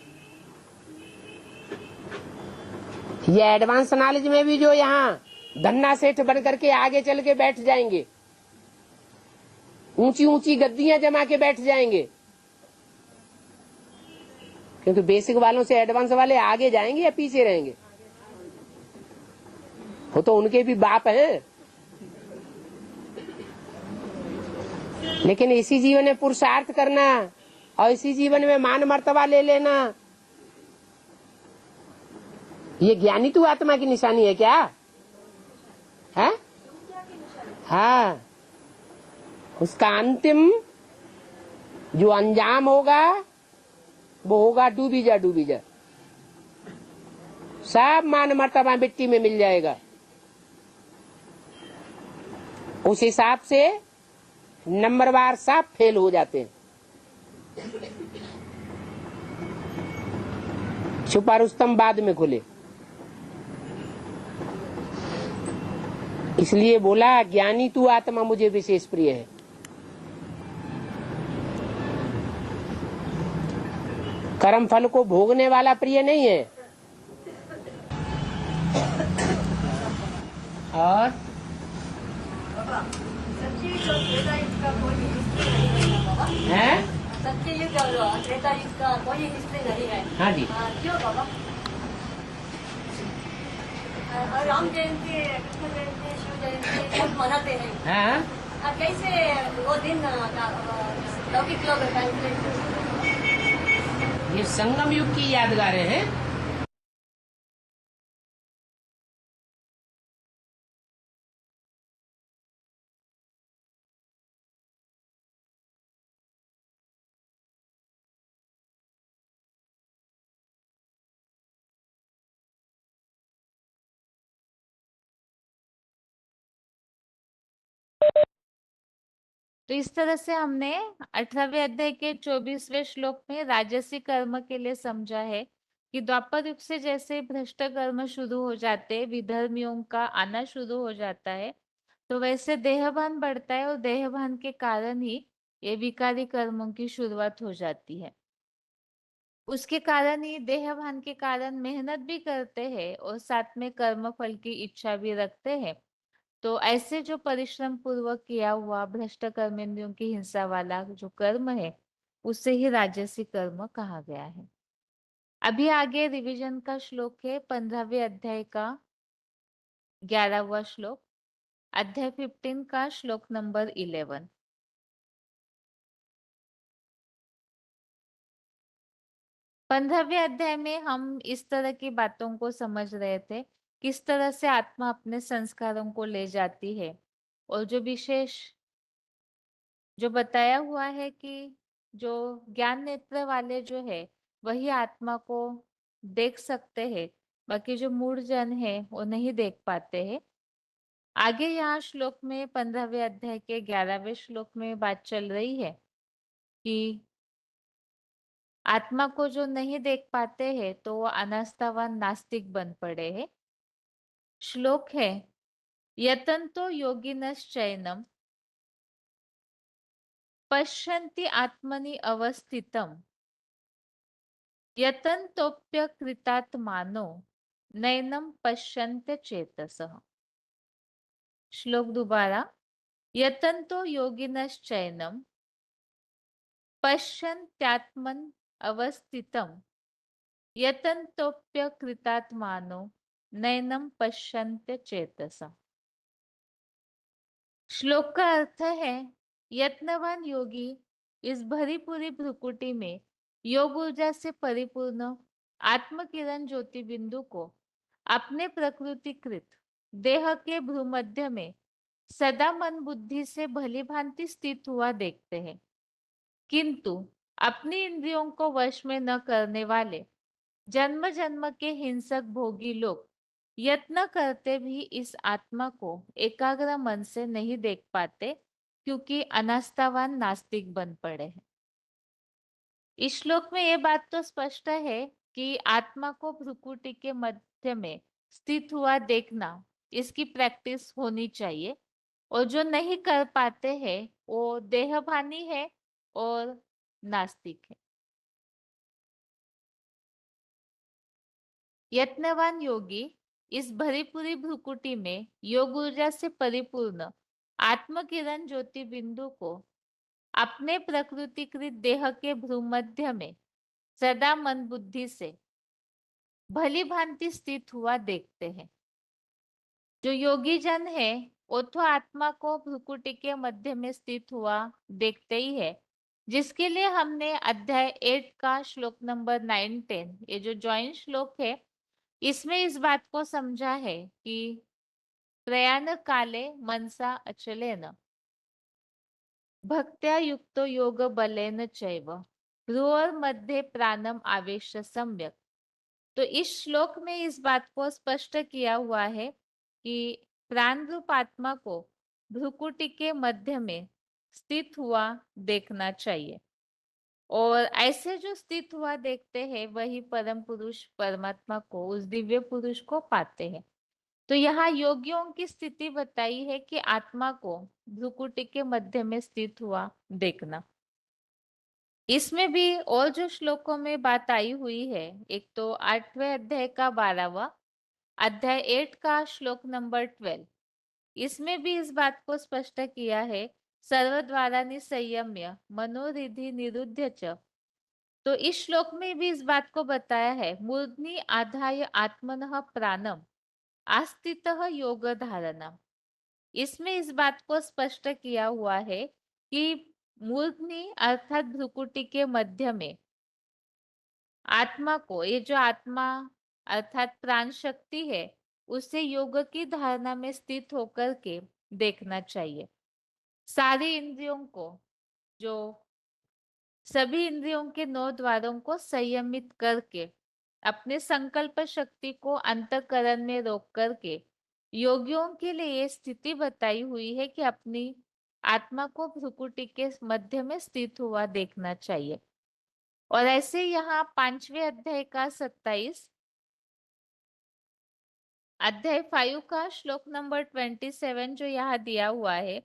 ये एडवांस नॉलेज में भी जो यहाँ धन्ना सेठ बन करके आगे चल के बैठ जाएंगे, ऊंची ऊंची गद्दियां जमा के बैठ जाएंगे, क्योंकि बेसिक वालों से एडवांस वाले आगे जाएंगे या पीछे रहेंगे? वो तो उनके भी बाप हैं। लेकिन इसी जीवन में पुरुषार्थ करना और इसी जीवन में मान मर्तबा ले लेना, ये ज्ञानी तू आत्मा की निशानी है क्या? है? हाँ, उसका अंतिम जो अंजाम होगा वो होगा डूबी जा डूबी जा। सब मान मर्तबा मिट्टी में मिल जाएगा। उस हिसाब से नंबरवार सब फेल हो जाते हैं। छुपा रुस्तम बाद में खुले। इसलिए बोला ज्ञानी तू आत्मा मुझे विशेष प्रिय है। कर्म फल को भोगने वाला प्रिय नहीं है। और है सत्य युग और त्रेता युग का कोई हिस्ट्री नहीं है। हाँ जी। क्यों बाबा? और राम जयंती, कृष्ण जयंती, शिव जयंती सब मनाते हैं। हाँ, कैसे वो दिन लौकिक लोग कैलकुलेट करते हैं? ये संगम युग की यादगारें हैं। तो इस तरह से हमने 18वें अध्याय के 24वें श्लोक में राजसी कर्म के लिए समझा है कि द्वापर युग से जैसे भ्रष्ट कर्म शुरू हो जाते, विधर्मियों का आना शुरू हो जाता है, तो वैसे देहभान बढ़ता है और देहभान के कारण ही ये विकारी कर्मों की शुरुआत हो जाती है। उसके कारण ही देहभान के कारण मेहनत भी करते हैं और साथ में कर्म फल की इच्छा भी रखते हैं। तो ऐसे जो परिश्रम पूर्वक किया हुआ भ्रष्ट कर्मेंद्रियों की हिंसा वाला जो कर्म है, उसे ही राजसी कर्म कहा गया है। अभी आगे रिवीजन का श्लोक है 15वें अध्याय का 11वां श्लोक, अध्याय 15 का श्लोक नंबर 11। पंद्रहवें अध्याय में हम इस तरह की बातों को समझ रहे थे, किस तरह से आत्मा अपने संस्कारों को ले जाती है, और जो विशेष जो बताया हुआ है कि जो ज्ञान नेत्र वाले जो है वही आत्मा को देख सकते हैं, बाकी जो मूढ़ जन है वो नहीं देख पाते हैं। आगे यहाँ श्लोक में 15वें अध्याय के 11वें श्लोक में बात चल रही है कि आत्मा को जो नहीं देख पाते हैं तो वो अनास्थावान नास्तिक बन पड़े हैं। श्लोक है यतन्तो योगिनश्चैनम पश्यन्ति आत्मनि अवस्थितम् यतन्तोऽप्यकृतात्मानो नैनं पश्यन्त्य चेतसः। श्लोक दोबारा, यतन्तो योगिनश्चैनम पश्यन्त्यात्मन् अवस्थितम् यतन्तोऽप्यकृतात्मानो नैनं पश्यन्त्य चेतसः। श्लोक का अर्थ है यत्नवान योगी इस भरी पूरी भ्रुकुटी में योग ऊर्जा से परिपूर्ण आत्म किरण ज्योति बिंदु को अपने प्रकृतिकृत देह के भ्रूमध्य में सदा मन बुद्धि से भली भांति स्थित हुआ देखते हैं, किंतु अपनी इंद्रियों को वश में न करने वाले जन्म जन्म के हिंसक भोगी लोग यत्न करते भी इस आत्मा को एकाग्र मन से नहीं देख पाते, क्योंकि अनास्थावान नास्तिक बन पड़े हैं। इस श्लोक में ये बात तो स्पष्ट है कि आत्मा को भ्रुकुटी के मध्य में स्थित हुआ देखना, इसकी प्रैक्टिस होनी चाहिए, और जो नहीं कर पाते हैं वो देहभानी है और नास्तिक है। यत्नवान योगी इस भरी पूरी भ्रुकुटी में योग ऊर्जा से परिपूर्ण आत्मकिरण ज्योति बिंदु को अपने प्रकृतिकृत देह के भ्रूमध्य में सदा मन बुद्धि से भली भांति स्थित हुआ देखते हैं। जो योगी जन है वो तो आत्मा को भ्रुकुटी के मध्य में स्थित हुआ देखते ही है, जिसके लिए हमने अध्याय 8 का श्लोक नंबर 9-10 ये जो जॉइंट श्लोक है इसमें इस बात को समझा है कि प्रयाण काले मनसा अचलेन भक्त्या युक्तो योग बलेन चैव भ्रुवोर मध्ये प्राणम आवेश सम्यक। तो इस श्लोक में इस बात को स्पष्ट किया हुआ है कि प्राण रूप आत्मा को भ्रुकुटी के मध्य में स्थित हुआ देखना चाहिए, और ऐसे जो स्थित हुआ देखते हैं वही परम पुरुष परमात्मा को, उस दिव्य पुरुष को पाते हैं। तो यहाँ योगियों की स्थिति बताई है कि आत्मा को भ्रुकुटी के मध्य में स्थित हुआ देखना। इसमें भी और जो श्लोकों में बात आई हुई है, एक तो 8वें अध्याय का 12वां, अध्याय 8 का श्लोक नंबर 12, इसमें भी इस बात को स्पष्ट किया है सर्वद्वारानि संयम्य मनोरिधि निरुध्य च। तो इस श्लोक में भी इस बात को बताया है मूर्ध्नि आधाय आत्मनः प्राणम आस्थितः योग धारणा। इसमें इस बात को स्पष्ट किया हुआ है कि मूर्धनि अर्थात भ्रुकुटी के मध्य में आत्मा को, ये जो आत्मा अर्थात प्राण शक्ति है, उसे योग की धारणा में स्थित होकर के देखना चाहिए। सारी इंद्रियों को, जो सभी इंद्रियों के 9 द्वारों को संयमित करके अपने संकल्प शक्ति को अंतःकरण में रोक करके योगियों के लिए ये स्थिति बताई हुई है कि अपनी आत्मा को भ्रुकुटी के मध्य में स्थित हुआ देखना चाहिए। और ऐसे यहाँ 5वें अध्याय का 27, अध्याय 5 का श्लोक नंबर 27 जो यहाँ दिया हुआ है,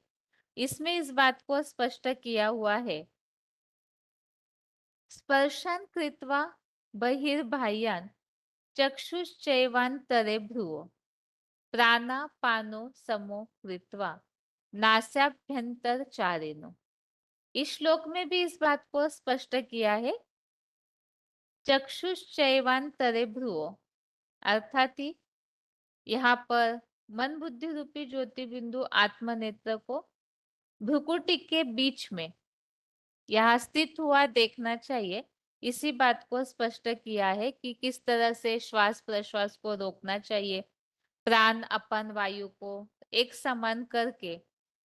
इसमें इस बात को स्पष्ट किया हुआ है स्पर्शान कृत्वा बहिर्बाह्यान चक्षुश्चैवान्तरे भ्रुवो प्राणापानो समो कृत्वा नासाभ्यंतरचारेण। इस श्लोक में भी इस बात को स्पष्ट किया है चक्षुश्चैवान्तरे भ्रुवो, अर्थात ही यहाँ पर मन बुद्धि रूपी ज्योति बिंदु आत्मनेत्र को भ्रुकुटी के बीच में यहाँ स्थित हुआ देखना चाहिए। इसी बात को स्पष्ट किया है कि किस तरह से श्वास प्रश्वास को रोकना चाहिए, प्राण अपान वायु को एक समान करके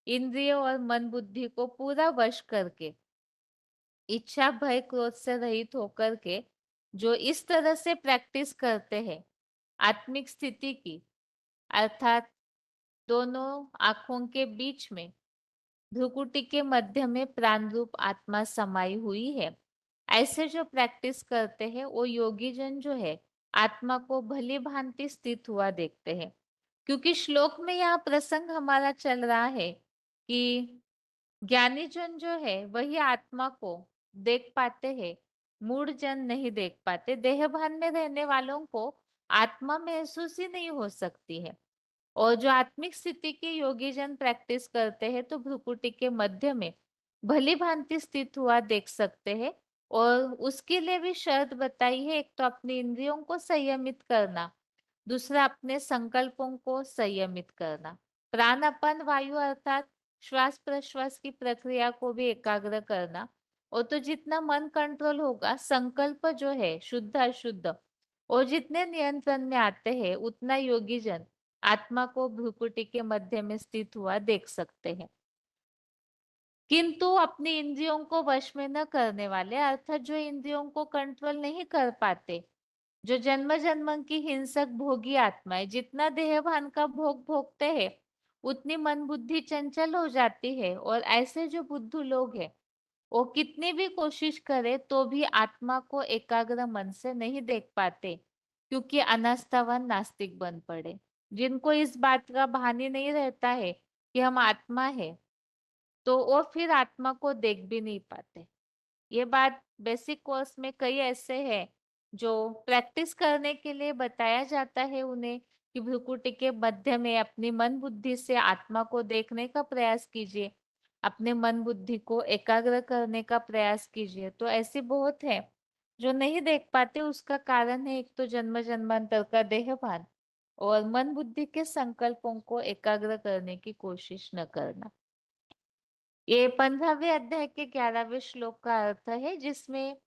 इंद्रिय और मन बुद्धि को पूरा वश करके इच्छा भय क्रोध से रहित होकर के जो इस तरह से प्रैक्टिस करते हैं आत्मिक स्थिति की, अर्थात दोनों आंखों के बीच में भ्रुकुटी के मध्य में प्राण रूप आत्मा समाई हुई है, ऐसे जो प्रैक्टिस करते हैं वो योगी जन जो है आत्मा को भली भांति स्थित हुआ देखते हैं। क्योंकि श्लोक में यह प्रसंग हमारा चल रहा है कि ज्ञानी जन जो है वही आत्मा को देख पाते हैं, मूढ़ जन नहीं देख पाते। देह भान में रहने वालों को आत्मा महसूस ही नहीं हो सकती है। और जो आत्मिक स्थिति के योगी जन प्रैक्टिस करते हैं तो भ्रुकुटी के मध्य में भली भांति स्थित हुआ देख सकते हैं। और उसके लिए भी शर्त बताई है, एक तो अपनी इंद्रियों को संयमित करना, दूसरा अपने संकल्पों को संयमित करना, प्राण अपान वायु अर्थात श्वास प्रश्वास की प्रक्रिया को भी एकाग्र करना। और तो जितना मन कंट्रोल होगा, संकल्प जो है शुद्ध अशुद्ध और जितने नियंत्रण में आते हैं, उतना योगी जन आत्मा को भ्रुकुटी के मध्य में स्थित हुआ देख सकते हैं। किंतु अपनी इंद्रियों को वश में न करने वाले, अर्थात जो इंद्रियों को कंट्रोल नहीं कर पाते, जो जन्म जन्म की हिंसक भोगी आत्माएं जितना देहभान का भोग भोगते हैं उतनी मन बुद्धि चंचल हो जाती है। और ऐसे जो बुद्धू लोग हैं वो कितनी भी कोशिश करे तो भी आत्मा को एकाग्र मन से नहीं देख पाते, क्योंकि अनास्थावान नास्तिक बन पड़े। जिनको इस बात का भान ही नहीं रहता है कि हम आत्मा है, तो वो फिर आत्मा को देख भी नहीं पाते। ये बात बेसिक कोर्स में कई ऐसे हैं जो प्रैक्टिस करने के लिए बताया जाता है उन्हें कि भ्रुकुटी के मध्य में अपनी मन बुद्धि से आत्मा को देखने का प्रयास कीजिए, अपने मन बुद्धि को एकाग्र करने का प्रयास कीजिए। तो ऐसे बहुत है जो नहीं देख पाते। उसका कारण है एक तो जन्म जन्मांतर का देहभान और मन बुद्धि के संकल्पों को एकाग्र करने की कोशिश न करना। ये 15वें अध्याय के 11वें श्लोक का अर्थ है, जिसमें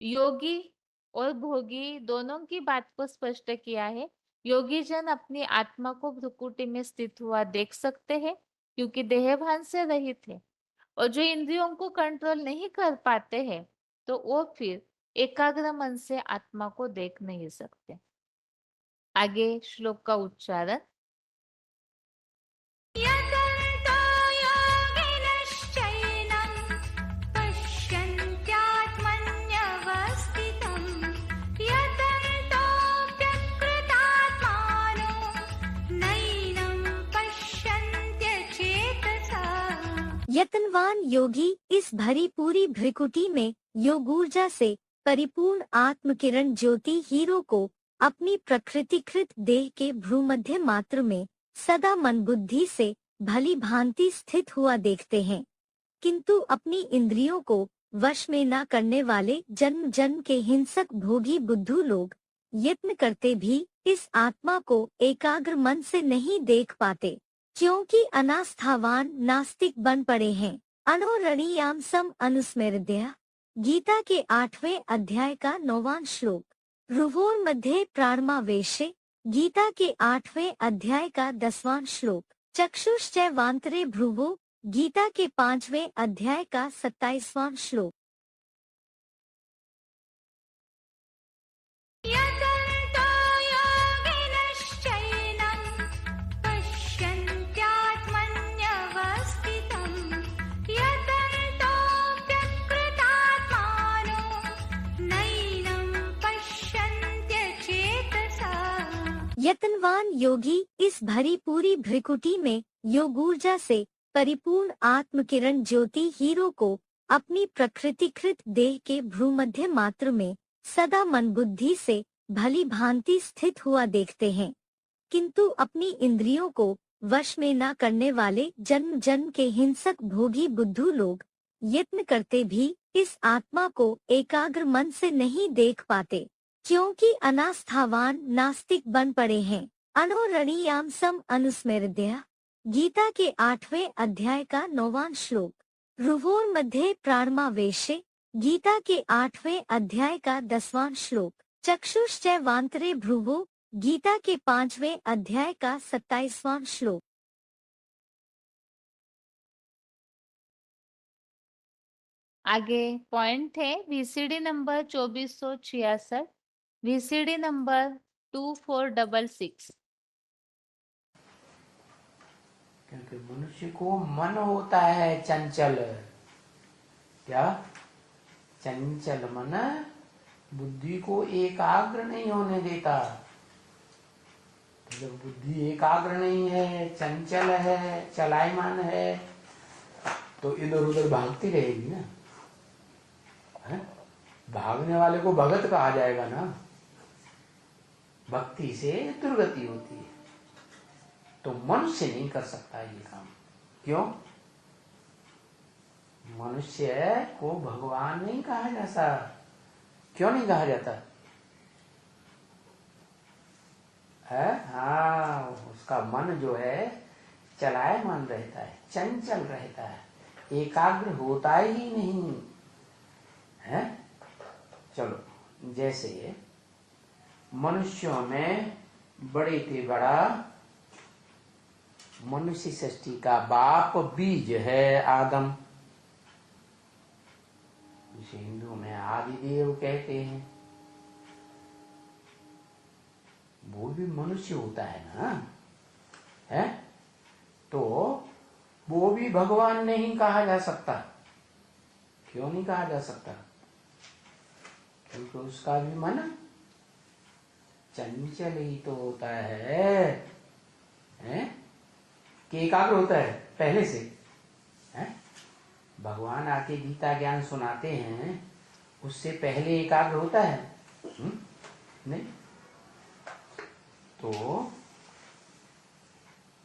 योगी और भोगी दोनों की बात को स्पष्ट किया है। योगी जन अपनी आत्मा को भ्रुकुटी में स्थित हुआ देख सकते हैं क्योंकि देहभान से रहित है, और जो इंद्रियों को कंट्रोल नहीं कर पाते हैं तो वो फिर एकाग्र मन से आत्मा को देख नहीं सकते। आगे श्लोक का उच्चारण। यतन्तो योगिनश्चैनं पश्यन्त्यात्मन्यवस्थितं यतन्तोऽप्यकृतात्मानो नैनं पश्यन्त्यचेतसा। यतनवान योगी इस भरी पूरी भ्रिकुटी में योग ऊर्जा से परिपूर्ण आत्म किरण ज्योति हीरो को अपनी प्रकृतिकृत देह के भ्रूमध्य मात्र में सदा मन बुद्धि से भली भांति स्थित हुआ देखते हैं, किंतु अपनी इंद्रियों को वश में न करने वाले जन्म जन्म के हिंसक भोगी बुद्धू लोग यत्न करते भी इस आत्मा को एकाग्र मन से नहीं देख पाते, क्योंकि अनास्थावान नास्तिक बन पड़े हैं। अनोरणीयाम सम अनुस्मृत्य, गीता के 8वें अध्याय का 9वां श्लोक। रुवोर मध्य प्राणमावेशे, गीता के 8वें अध्याय का 10वां श्लोक। चक्षुश्चैवान्तरे भ्रुवो, गीता के 5वें अध्याय का 27वां श्लोक। यतन्तो योगिनश्चैनं पश्यन्त्यात्मन्यवस्थितं यतन्तोऽप्यकृतात्मानो नैनं पश्यन्त्यचेतसा। यतनवान योगी इस भरी पूरी भ्रिकुटी में योग ऊर्जा से परिपूर्ण आत्म किरण ज्योति हीरो को अपनी प्रकृतिकृत देह के भ्रूमध्य मात्र में सदा मन बुद्धि से भली भांति स्थित हुआ देखते हैं, किंतु अपनी इंद्रियों को वश में न करने वाले जन्म जन्म के हिंसक भोगी बुद्धू लोग यत्न करते भी इस आत्मा को एकाग्र मन से नहीं देख पाते, क्योंकि अनास्थावान नास्तिक बन पड़े हैं। अनोरणीयाम सम अनुस्मृत्य, गीता के 8वें अध्याय का 9वां श्लोक। रुवोर मध्य प्राणमावेशे, गीता के 8वें अध्याय का 10वां श्लोक। चक्षुश्चैवान्तरे भ्रुवो, गीता के 5वें अध्याय का 27वां श्लोक। आगे पॉइंट है वीसीडी नंबर 2466, वीसीडी नंबर 2466। क्योंकि मनुष्य को मन होता है चंचल। क्या? चंचल मन बुद्धि को एकाग्र नहीं होने देता। जब बुद्धि एकाग्र नहीं है, चंचल है, चलायमान है, तो इधर उधर भागती रहेगी ना। है? भागने वाले को भगत कहा जाएगा ना। भक्ति से दुर्गति होती है। तो मनुष्य नहीं कर सकता ये काम। क्यों? मनुष्य को भगवान नहीं कहा जाता। क्यों नहीं कहा जाता है? हाँ, उसका मन जो है चलायमान रहता है, चंचल रहता है, एकाग्र होता ही नहीं है। चलो, जैसे मनुष्यों में बड़े से बड़ा मनुष्य सृष्टि का बाप बीज है आदम, जिसे हिंदू में आदिदेव कहते हैं। वो भी मनुष्य होता है ना, है? तो वो भी भगवान नहीं कहा जा सकता। क्यों नहीं कहा जा सकता? क्योंकि उसका भी मन चंचल ही तो होता है, हैं? कि एकाग्र होता है पहले से, हैं? भगवान आके गीता ज्ञान सुनाते हैं, उससे पहले एकाग्र होता है। नहीं, तो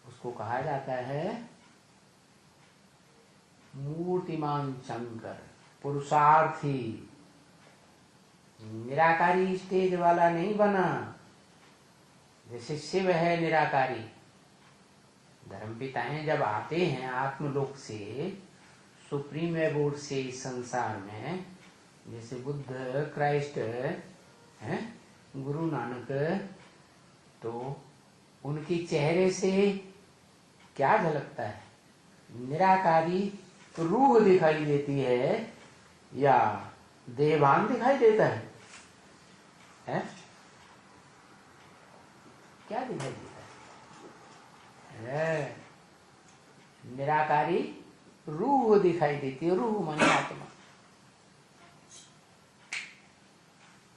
उसको कहा जाता है मूर्तिमान शंकर, पुरुषार्थी। निराकारी स्टेज वाला नहीं बना। जैसे शिव है निराकारी, धर्मपिताएं जब आते हैं आत्मलोक से, सुप्रीम एबोर्ड से इस संसार में, जैसे बुद्ध, क्राइस्ट हैं, गुरु नानक, तो उनके चेहरे से क्या झलकता है? निराकारी रूह दिखाई देती है या देवान दिखाई देता है? क्या दिखाई देता है? निराकारी रूह दिखाई देती है, रूह माने आत्मा।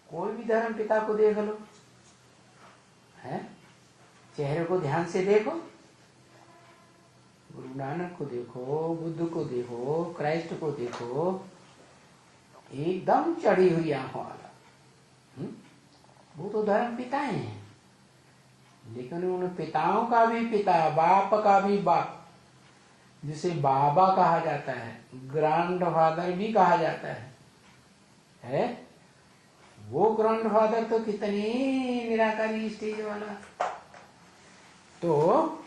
कोई भी धर्म पिता को देख लो, है, चेहरे को ध्यान से देखो, गुरु नानक को देखो, बुद्ध को देखो, क्राइस्ट को देखो, एकदम चढ़ी हुई आंखों वाला। वो तो धर्म पिताएं हैं, लेकिन उन पिताओं का भी पिता, बाप का भी बाप, जिसे बाबा कहा जाता है, ग्रैंड फादर भी कहा जाता है? वो ग्रैंड फादर तो कितनी निराकारी स्टेज वाला। तो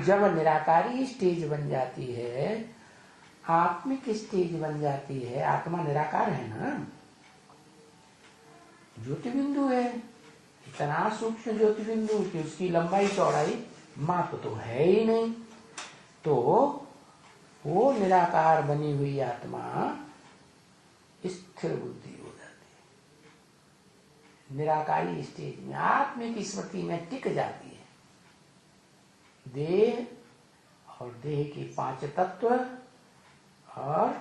जब निराकारी स्टेज बन जाती है, आत्मिक स्टेज बन जाती है, आत्मा निराकार है ना, ज्योति बिंदु है, इतना सूक्ष्म ज्योति बिंदु कि उसकी लंबाई चौड़ाई माप तो है ही नहीं। तो वो निराकार बनी हुई आत्मा स्थिर बुद्धि हो जाती है, निराकारी स्टेज में आत्मिक स्मृति में टिक जाती है। देह और देह के 5 तत्व और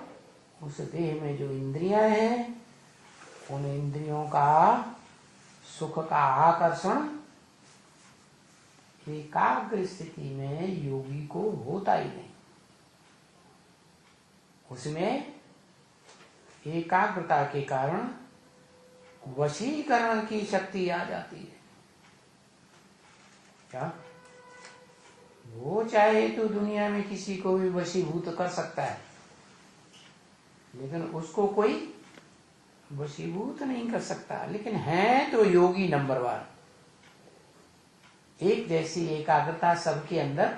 उस देह में जो इंद्रियां हैं, उन इंद्रियों का सुख का आकर्षण एकाग्र स्थिति में योगी को होता ही नहीं। उसमें एकाग्रता के कारण वशीकरण की शक्ति आ जाती है। क्या वो चाहे तो दुनिया में किसी को भी वशीभूत कर सकता है, लेकिन उसको कोई वशीभूत नहीं कर सकता। लेकिन है तो योगी नंबर 1। एक जैसी एकाग्रता सबके अंदर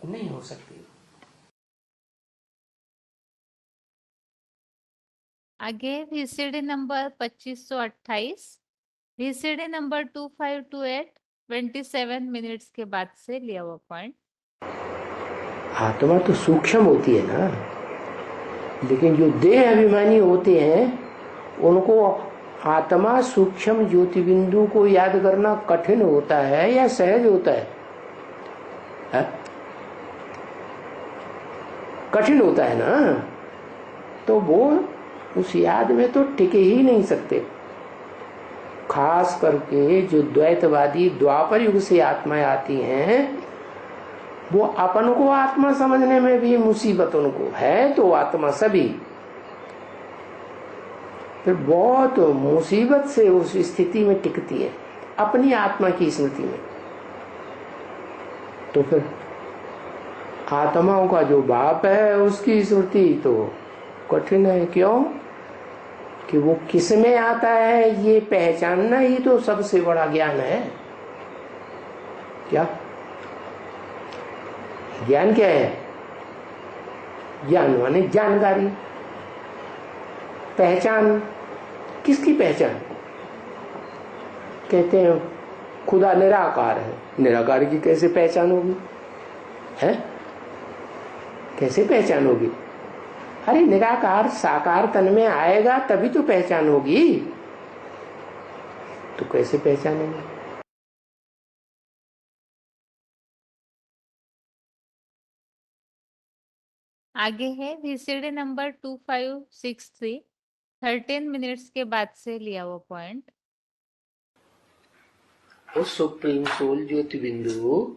नहीं हो सकती। आगे VCD number 2528, VCD number 2528 27 minutes के बाद से लिया हुआ पॉइंट। आत्मा तो सूक्ष्म होती है ना, लेकिन जो देह अभिमानी होते हैं उनको आत्मा सूक्ष्म ज्योति बिंदु को याद करना कठिन होता है या सहज होता है? कठिन होता है ना, तो वो उस याद में तो टिके ही नहीं सकते। खास करके जो द्वैतवादी द्वापर युग से आत्माएं आती हैं, वो अपन को आत्मा समझने में भी मुसीबत उनको है। तो आत्मा सभी फिर बहुत मुसीबत से उस स्थिति में टिकती है, अपनी आत्मा की स्मृति में। तो फिर आत्माओं का जो बाप है उसकी स्मृति तो कठिन है। क्यों? कि वो किस में आता है ये पहचानना ही तो सबसे बड़ा ज्ञान है। क्या ज्ञान क्या है? ज्ञान माने जानकारी, पहचान। किसकी पहचान? कहते हैं खुदा निराकार है, निराकार की कैसे पहचान होगी? है कैसे पहचान होगी? अरे निराकार साकार तन में आएगा तभी तो पहचान होगी। तो कैसे पहचानेंगे? आगे है VCD नंबर 2563 13 मिनट्स के बाद से लिया हुआ पॉइंट। उस सुप्रीम सोल ज्योति बिंदु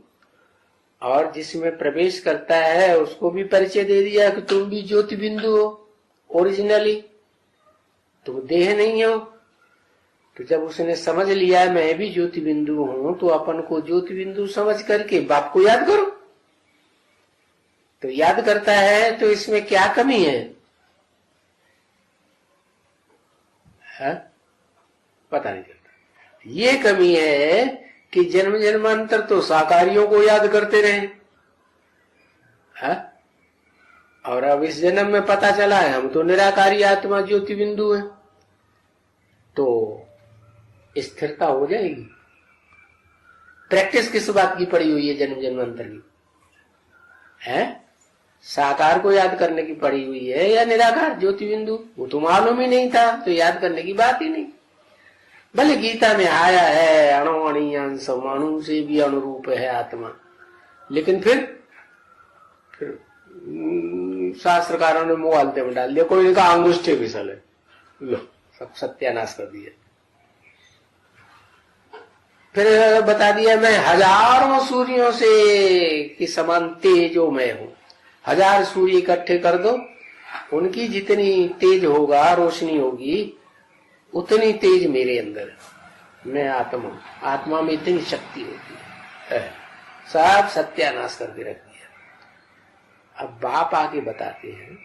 और जिसमें प्रवेश करता है उसको भी परिचय दे दिया कि तुम भी ज्योति बिंदु हो ओरिजिनली, तुम देह नहीं हो। तो जब उसने समझ लिया मैं भी ज्योति बिंदु हूं, तो अपन को ज्योति बिंदु समझ करके बाप को याद करो। तो याद करता है तो इसमें क्या कमी है? पता नहीं चलता। ये कमी है कि जन्म जन्मांतर तो साकारियों को याद करते रहे, और अब इस जन्म में पता चला है हम तो निराकारी आत्मा ज्योति बिंदु है, तो स्थिरता हो जाएगी। प्रैक्टिस किस बात की पड़ी हुई है जन्म जन्मांतर की? साकार को याद करने की पड़ी हुई है या निराकार ज्योति बिंदु? वो तो मालूम ही नहीं था, तो याद करने की बात ही नहीं। भले गीता में आया है अणु अणियांशम, अणु से भी अनुरूप है आत्मा, लेकिन फिर शास्त्रकारों ने मुआलते में डाल दिया। कोई ने कहा अंगुष्ठे फिसल है, लो सब सत्यानाश कर दिया। फिर बता दिया मैं हजारों सूर्यों से कि समान तेजो मैं हूं। 1000 सूर्य इकट्ठे कर दो, उनकी जितनी तेज होगा, रोशनी होगी, उतनी तेज मेरे अंदर है। मैं आत्मा, आत्मा में इतनी शक्ति होती है। सब सत्यानाश करके रख दिया। अब बाप आके बताते हैं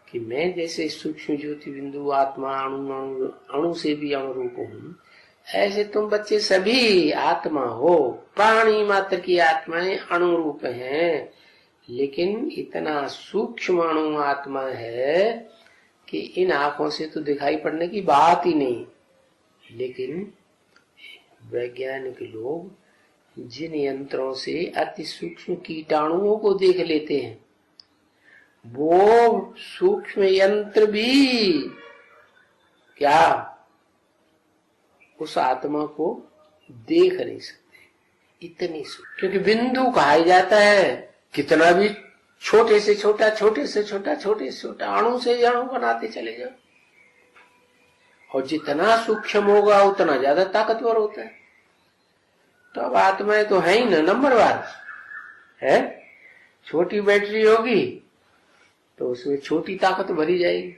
कि मैं जैसे सूक्ष्म ज्योति बिंदु आत्मा अणु से भी अनुरूप हूं, ऐसे तुम बच्चे सभी आत्मा हो। प्राणी मात्र की आत्माएं अनुरूप हैं, लेकिन इतना सूक्ष्म अणु आत्मा है कि इन आंखों से तो दिखाई पड़ने की बात ही नहीं। लेकिन वैज्ञानिक लोग जिन यंत्रों से अति सूक्ष्म कीटाणुओं को देख लेते हैं, वो सूक्ष्म यंत्र भी क्या उस आत्मा को देख नहीं सकते, इतनी सूक्ष्म। क्योंकि बिंदु कहा जाता है, कितना भी छोटे से छोटा, छोटे से छोटा, छोटे से छोटा अणु से अणु बनाते चले जाओ, और जितना सूक्ष्म होगा उतना ज्यादा ताकतवर होता है। तो अब आत्माएं तो है ही ना नंबरवार है। छोटी बैटरी होगी तो उसमें छोटी ताकत भरी जाएगी,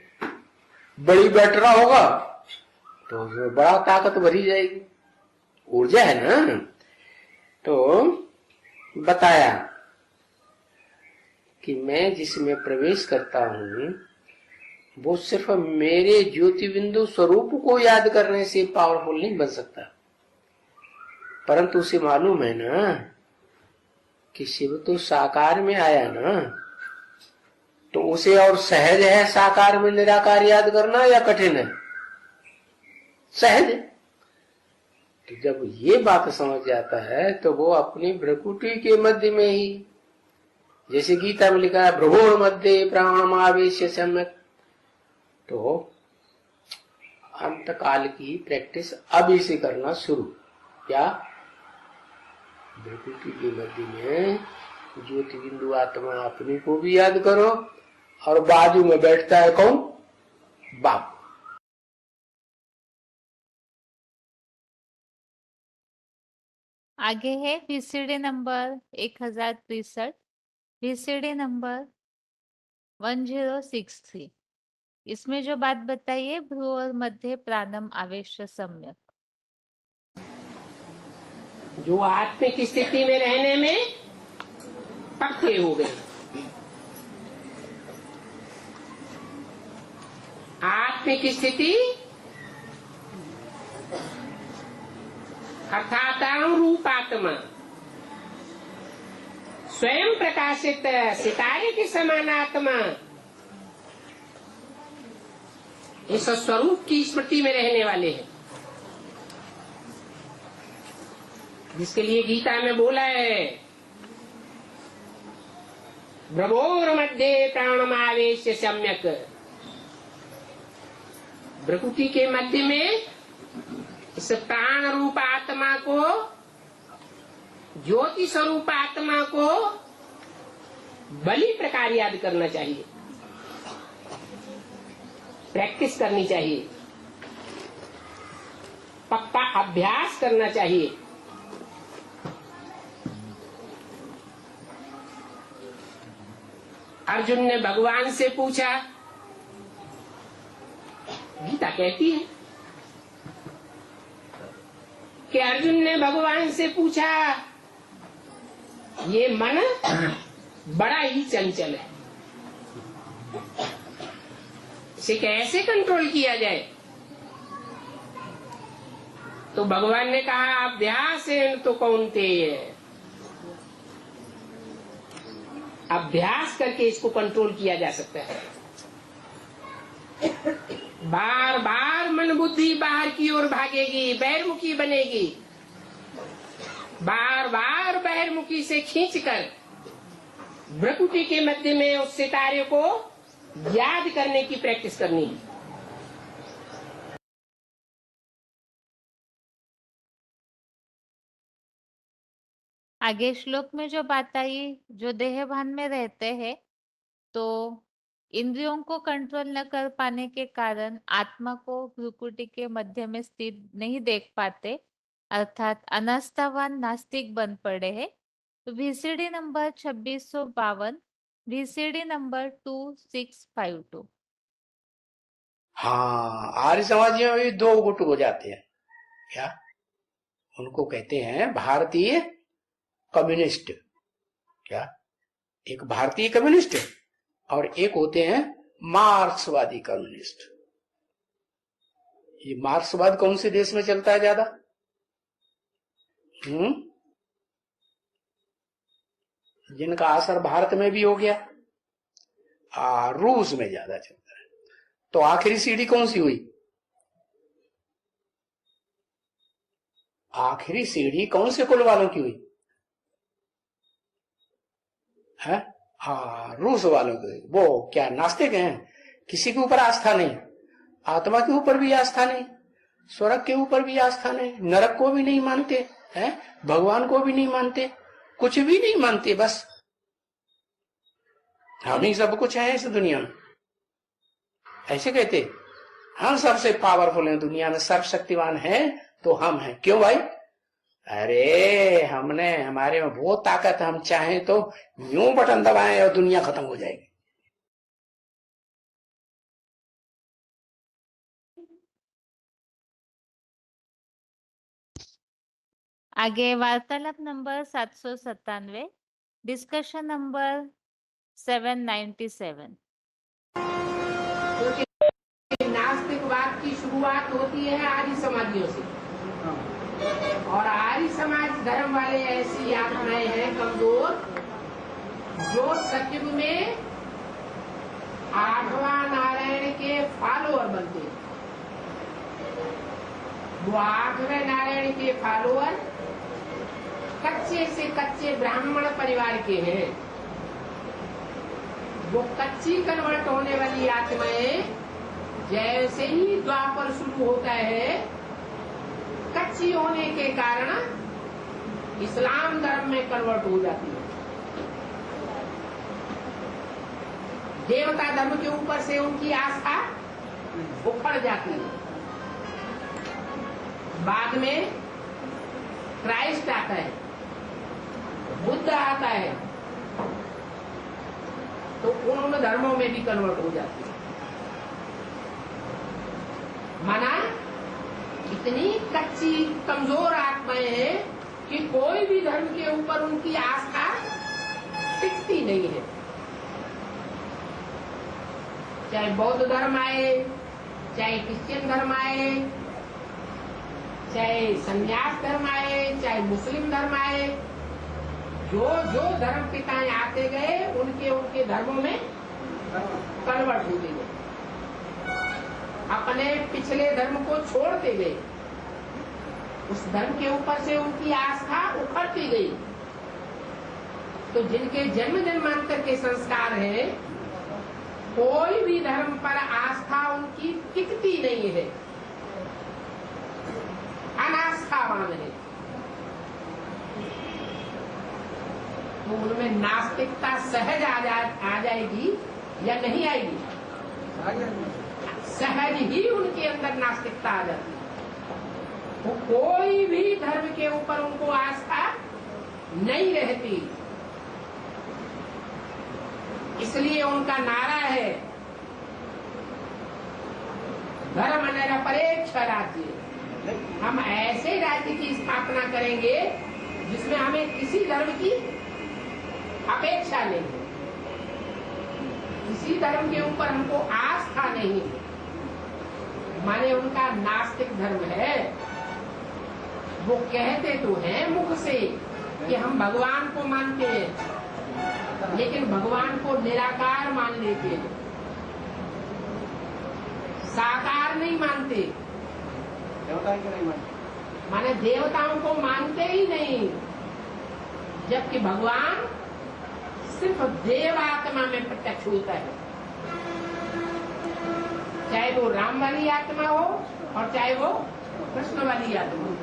बड़ी बैटरा होगा तो उसमें बड़ा ताकत भरी जाएगी। ऊर्जा है ना। तो बताया कि मैं जिसमें प्रवेश करता हूं वो सिर्फ मेरे ज्योति बिंदु स्वरूप को याद करने से पावरफुल नहीं बन सकता, परंतु उसे मालूम है ना कि शिव तो साकार में आया ना, तो उसे और सहज है साकार में निराकार याद करना या कठिन है? सहज है। तो जब ये बात समझ जाता है तो वो अपनी भ्रकुटी के मध्य में ही, जैसे गीता में लिखा है भ्रुवोर मध्य प्राणमावेश्य सम्यक, तो अंतकाल की प्रैक्टिस अभी से करना शुरू। क्या? भ्रकुटी के मध्य में ज्योति बिंदु आत्मा अपने को भी याद करो, और बाजू में बैठता है कौन? बाप। आगे है VCD नंबर 1063, VCD नंबर 1063। इसमें जो बात बताई है भ्रू और मध्य प्राणम आवेश सम्यक। जो आत्मिक स्थिति में रहने में पक्के हो गए, आत्मिक स्थिति अर्थात रूप आत्मा, स्वयं प्रकाशित सितारे के समान आत्मा इस स्वरूप की स्मृति में रहने वाले हैं, जिसके लिए गीता में बोला है भ्रवोर मध्य प्राणमावेश सम्यक। भ्रकुटी के मध्य में इस प्राण रूप आत्मा को, ज्योति स्वरूप आत्मा को बलि प्रकार याद करना चाहिए, प्रैक्टिस करनी चाहिए, पक्का अभ्यास करना चाहिए। अर्जुन ने भगवान से पूछा, गीता कहती है कि अर्जुन ने भगवान से पूछा, ये मन बड़ा ही चंचल है, इसे कैसे कंट्रोल किया जाए? तो भगवान ने कहा, अभ्यास है तो कौन्तेय, अभ्यास करके इसको कंट्रोल किया जा सकता है। बार बार मन बुद्धि बाहर की ओर भागेगी, बहिर्मुखी बनेगी, बार बार बहिर्मुखी से खींचकर भ्रकुटी के मध्य में उस सितारे को याद करने की प्रैक्टिस करनी है। आगे श्लोक में जो बात आई, जो देह भान में रहते हैं तो इंद्रियों को कंट्रोल न कर पाने के कारण आत्मा को भ्रुकुटी के मध्य में स्थित नहीं देख पाते, अर्थात अनास्थावान नास्तिक बन पड़े हैं। तो VCD नंबर 2652, VCD नंबर 2652। हाँ, आर्य समाज में भी दो गुट हो जाते हैं। क्या? उनको कहते हैं भारतीय कम्युनिस्ट। क्या? एक भारतीय कम्युनिस्ट और एक होते हैं मार्क्सवादी कम्युनिस्ट। ये मार्क्सवाद कौन से देश में चलता है ज्यादा? जिनका असर भारत में भी हो गया, रूस में ज्यादा चलता है। तो आखिरी सीढ़ी कौन सी हुई? आखिरी सीढ़ी कौन से कुल वालों की हुई है? रूस वालों की। वो क्या नास्तिक हैं? किसी के ऊपर आस्था नहीं, आत्मा के ऊपर भी आस्था नहीं, स्वर्ग के ऊपर भी आस्था नहीं, नरक को भी नहीं मानते हैं, भगवान को भी नहीं मानते, कुछ भी नहीं मानते, बस हम ही सब कुछ है इस दुनिया में। ऐसे कहते हम सबसे पावरफुल हैं दुनिया में, सर्वशक्तिवान है तो हम हैं। क्यों भाई? अरे हमारे में बहुत ताकत है, हम चाहें तो यूं बटन दबाएं और दुनिया खत्म हो जाएगी। आगे वार्तालाप नंबर 797, डिस्कशन नंबर 797। नास्तिकवाद की शुरुआत होती है आर्य समाजियों से, और आर्य समाज धर्म वाले ऐसी आत्माएं हैं कमजोर, जो सत्युग में 8वां नारायण के फॉलोअर बनते हैं। वो 8वें नारायण के फॉलोअर कच्चे से कच्चे ब्राह्मण परिवार के हैं। वो कच्ची कन्वर्ट होने वाली आत्माएं जैसे ही द्वापर शुरू होता है, कच्ची होने के कारण इस्लाम धर्म में कन्वर्ट हो जाती है। देवता धर्म के ऊपर से उनकी आस्था उखड़ जाती है। बाद में क्राइस्ट आता है, बुद्ध आता है, तो उन धर्मों में भी कन्वर्ट हो जाती है। माना इतनी कच्ची कमजोर आत्माएं हैं कि कोई भी धर्म के ऊपर उनकी आस्था टिकती नहीं है। चाहे बौद्ध धर्म आए, चाहे क्रिश्चियन धर्म आए, चाहे संन्यास धर्म आए, चाहे मुस्लिम धर्म आए, जो जो धर्म पिताएं आते गए उनके उनके धर्मों में कन्वर्ट होते गए, अपने पिछले धर्म को छोड़ते गए, उस धर्म के ऊपर से उनकी आस्था उखड़ती गई। तो जिनके जन्म जन्मांतर के संस्कार हैं, कोई भी धर्म पर आस्था उनकी टिकती नहीं है, अनास्थावान है। तो उनमें नास्तिकता सहज आ जाएगी या नहीं आएगी? सहज ही उनके अंदर नास्तिकता आ जाती है। वो कोई भी धर्म के ऊपर उनको आस्था नहीं रहती। इसलिए उनका नारा है, धर्म निरपेक्ष राज्य। हम ऐसे राज्य की स्थापना करेंगे जिसमें हमें किसी धर्म की अपेक्षा नहीं, किसी धर्म के ऊपर हमको आस्था नहीं। माने उनका नास्तिक धर्म है, वो कहते तो हैं मुख से कि हम भगवान को मानते हैं, लेकिन भगवान को निराकार मान लेते हैं, साकार नहीं मानते। माने देवताओं को मानते ही नहीं, जबकि भगवान सिर्फ देवात्मा में प्रत्यक्ष होता है, चाहे वो राम वाली आत्मा हो और चाहे वो कृष्ण वाली आत्मा हो।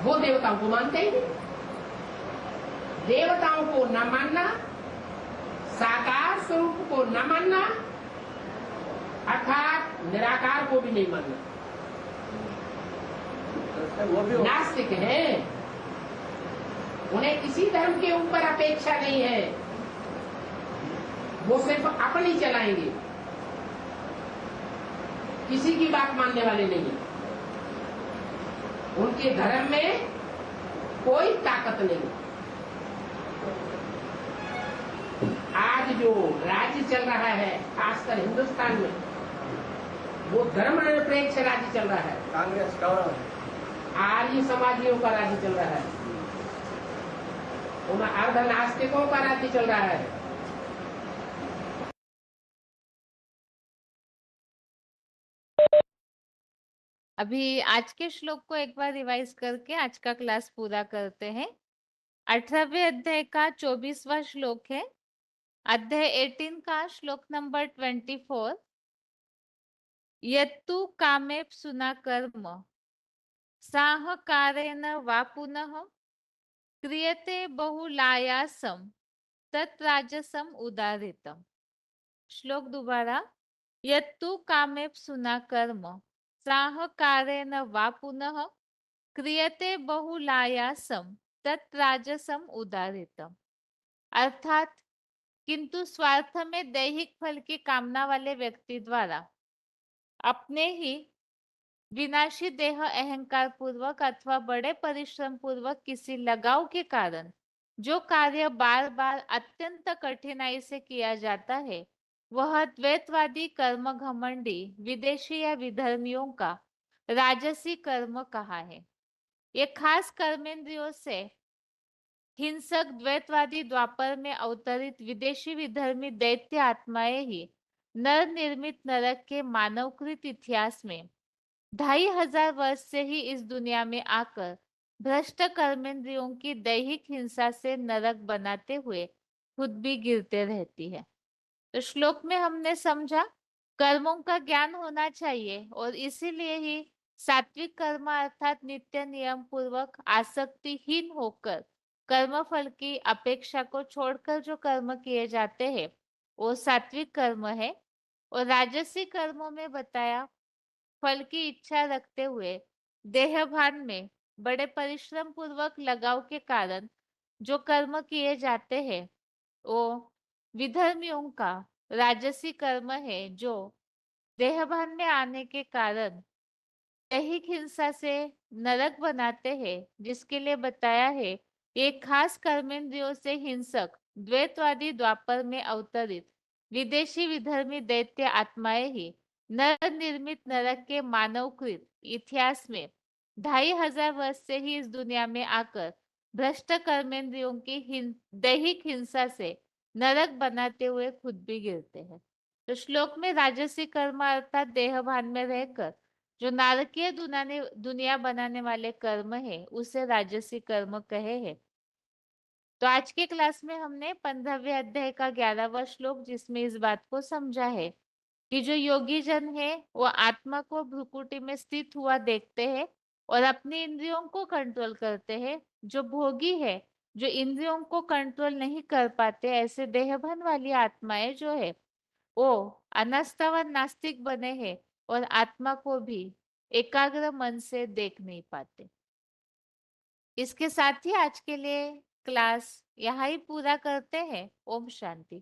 वो देवताओं को मानते ही नहीं। देवताओं को न मानना, साकार स्वरूप को न मानना, अर्थात निराकार को भी नहीं मानना, नास्तिक है। उन्हें किसी धर्म के ऊपर अपेक्षा नहीं है, वो सिर्फ अपनी चलाएंगे, किसी की बात मानने वाले नहीं। उनके धर्म में कोई ताकत नहीं। आज जो राज्य चल रहा है खासकर हिंदुस्तान में, वो धर्म निरपेक्ष राज्य चल रहा है, कांग्रेस गौरव आर्य समाजियों का राज्य चल रहा है, उनमें अर्ध नास्तिकों का राज्य चल रहा है। अभी आज के श्लोक को एक बार रिवाइज करके आज का क्लास पूरा करते हैं। 18वें अध्याय का 24वां श्लोक है। अध्याय 18 का श्लोक नंबर 24। यत्तु कामेप्सुना कर्म साहकारेण वा पुनः क्रियते बहुलायासम तत्राजसम उदाहृतम। श्लोक दोबारा। यत्तु कामेप्सुना कर्म साहकारेण वा पुनः क्रियते बहुलायासम तत्राजसम उदाहृतम। अर्थात किंतु स्वार्थ में दैहिक फल की कामना वाले व्यक्ति द्वारा अपने ही विनाशी देह अहंकार पूर्वक अथवा बड़े परिश्रम पूर्वक किसी लगाव के कारण जो कार्य बार बार अत्यंत कठिनाई से किया जाता है, वह द्वैतवादी कर्म घमंडी विदेशी या विधर्मियों का राजसी कर्म कहा है। ये खास कर्मेंद्रियों से हिंसक द्वैतवादी द्वापर में अवतरित विदेशी विधर्मी दैत्य आत्माएं ही नर निर्मित नरक के मानवकृत इतिहास में 2500 वर्ष से ही इस दुनिया में आकर भ्रष्ट कर्मेंद्रियों की दैहिक हिंसा से नरक बनाते हुए खुद भी गिरते रहती है। तो श्लोक में हमने समझा कर्मों का ज्ञान होना चाहिए और इसीलिए ही सात्विक कर्म अर्थात नित्य नियम पूर्वक आसक्तिहीन होकर कर्म फल की अपेक्षा को छोड़कर जो कर्म किए जाते हैं वो सात्विक कर्म है। और राजसी कर्मों में बताया फल की इच्छा रखते हुए देहभान में बड़े परिश्रम पूर्वक लगाव के कारण जो कर्म किए जाते हैं वो विधर्मियों का राजसी कर्म है, जो देहभान में आने के कारण दैहिक हिंसा से नरक बनाते हैं, जिसके लिए बताया है ये खास कर्मेंद्रियों से हिंसक द्वैतवादी द्वापर में अवतरित विदेशी विधर्मी दैत्य आत्माएं ही नर निर्मित नरक के मानवकृत इतिहास में 2500 वर्ष से ही इस दुनिया में आकर भ्रष्ट कर्मेंद्रियों की दैहिक हिंसा से नरक बनाते हुए खुद भी गिरते हैं। तो श्लोक में राजसी कर्म अर्थात देहभान में रहकर जो नारकीय दुनिया बनाने वाले कर्म है उसे राजसी कर्म कहे हैं। तो आज के क्लास में हमने 15वें अध्याय का 11वां श्लोक जिसमें इस बात को समझा है कि जो योगी जन है वो आत्मा को भ्रुकुटी में स्थित हुआ देखते हैं और अपनी इंद्रियों को कंट्रोल करते हैं। जो भोगी है, जो इंद्रियों को कंट्रोल नहीं कर पाते, ऐसे देहभान वाली आत्माएं जो है वो अनास्था व नास्तिक बने हैं और आत्मा को भी एकाग्र मन से देख नहीं पाते। इसके साथ ही आज के लिए क्लास यहाँ ही पूरा करते हैं। ओम शांति।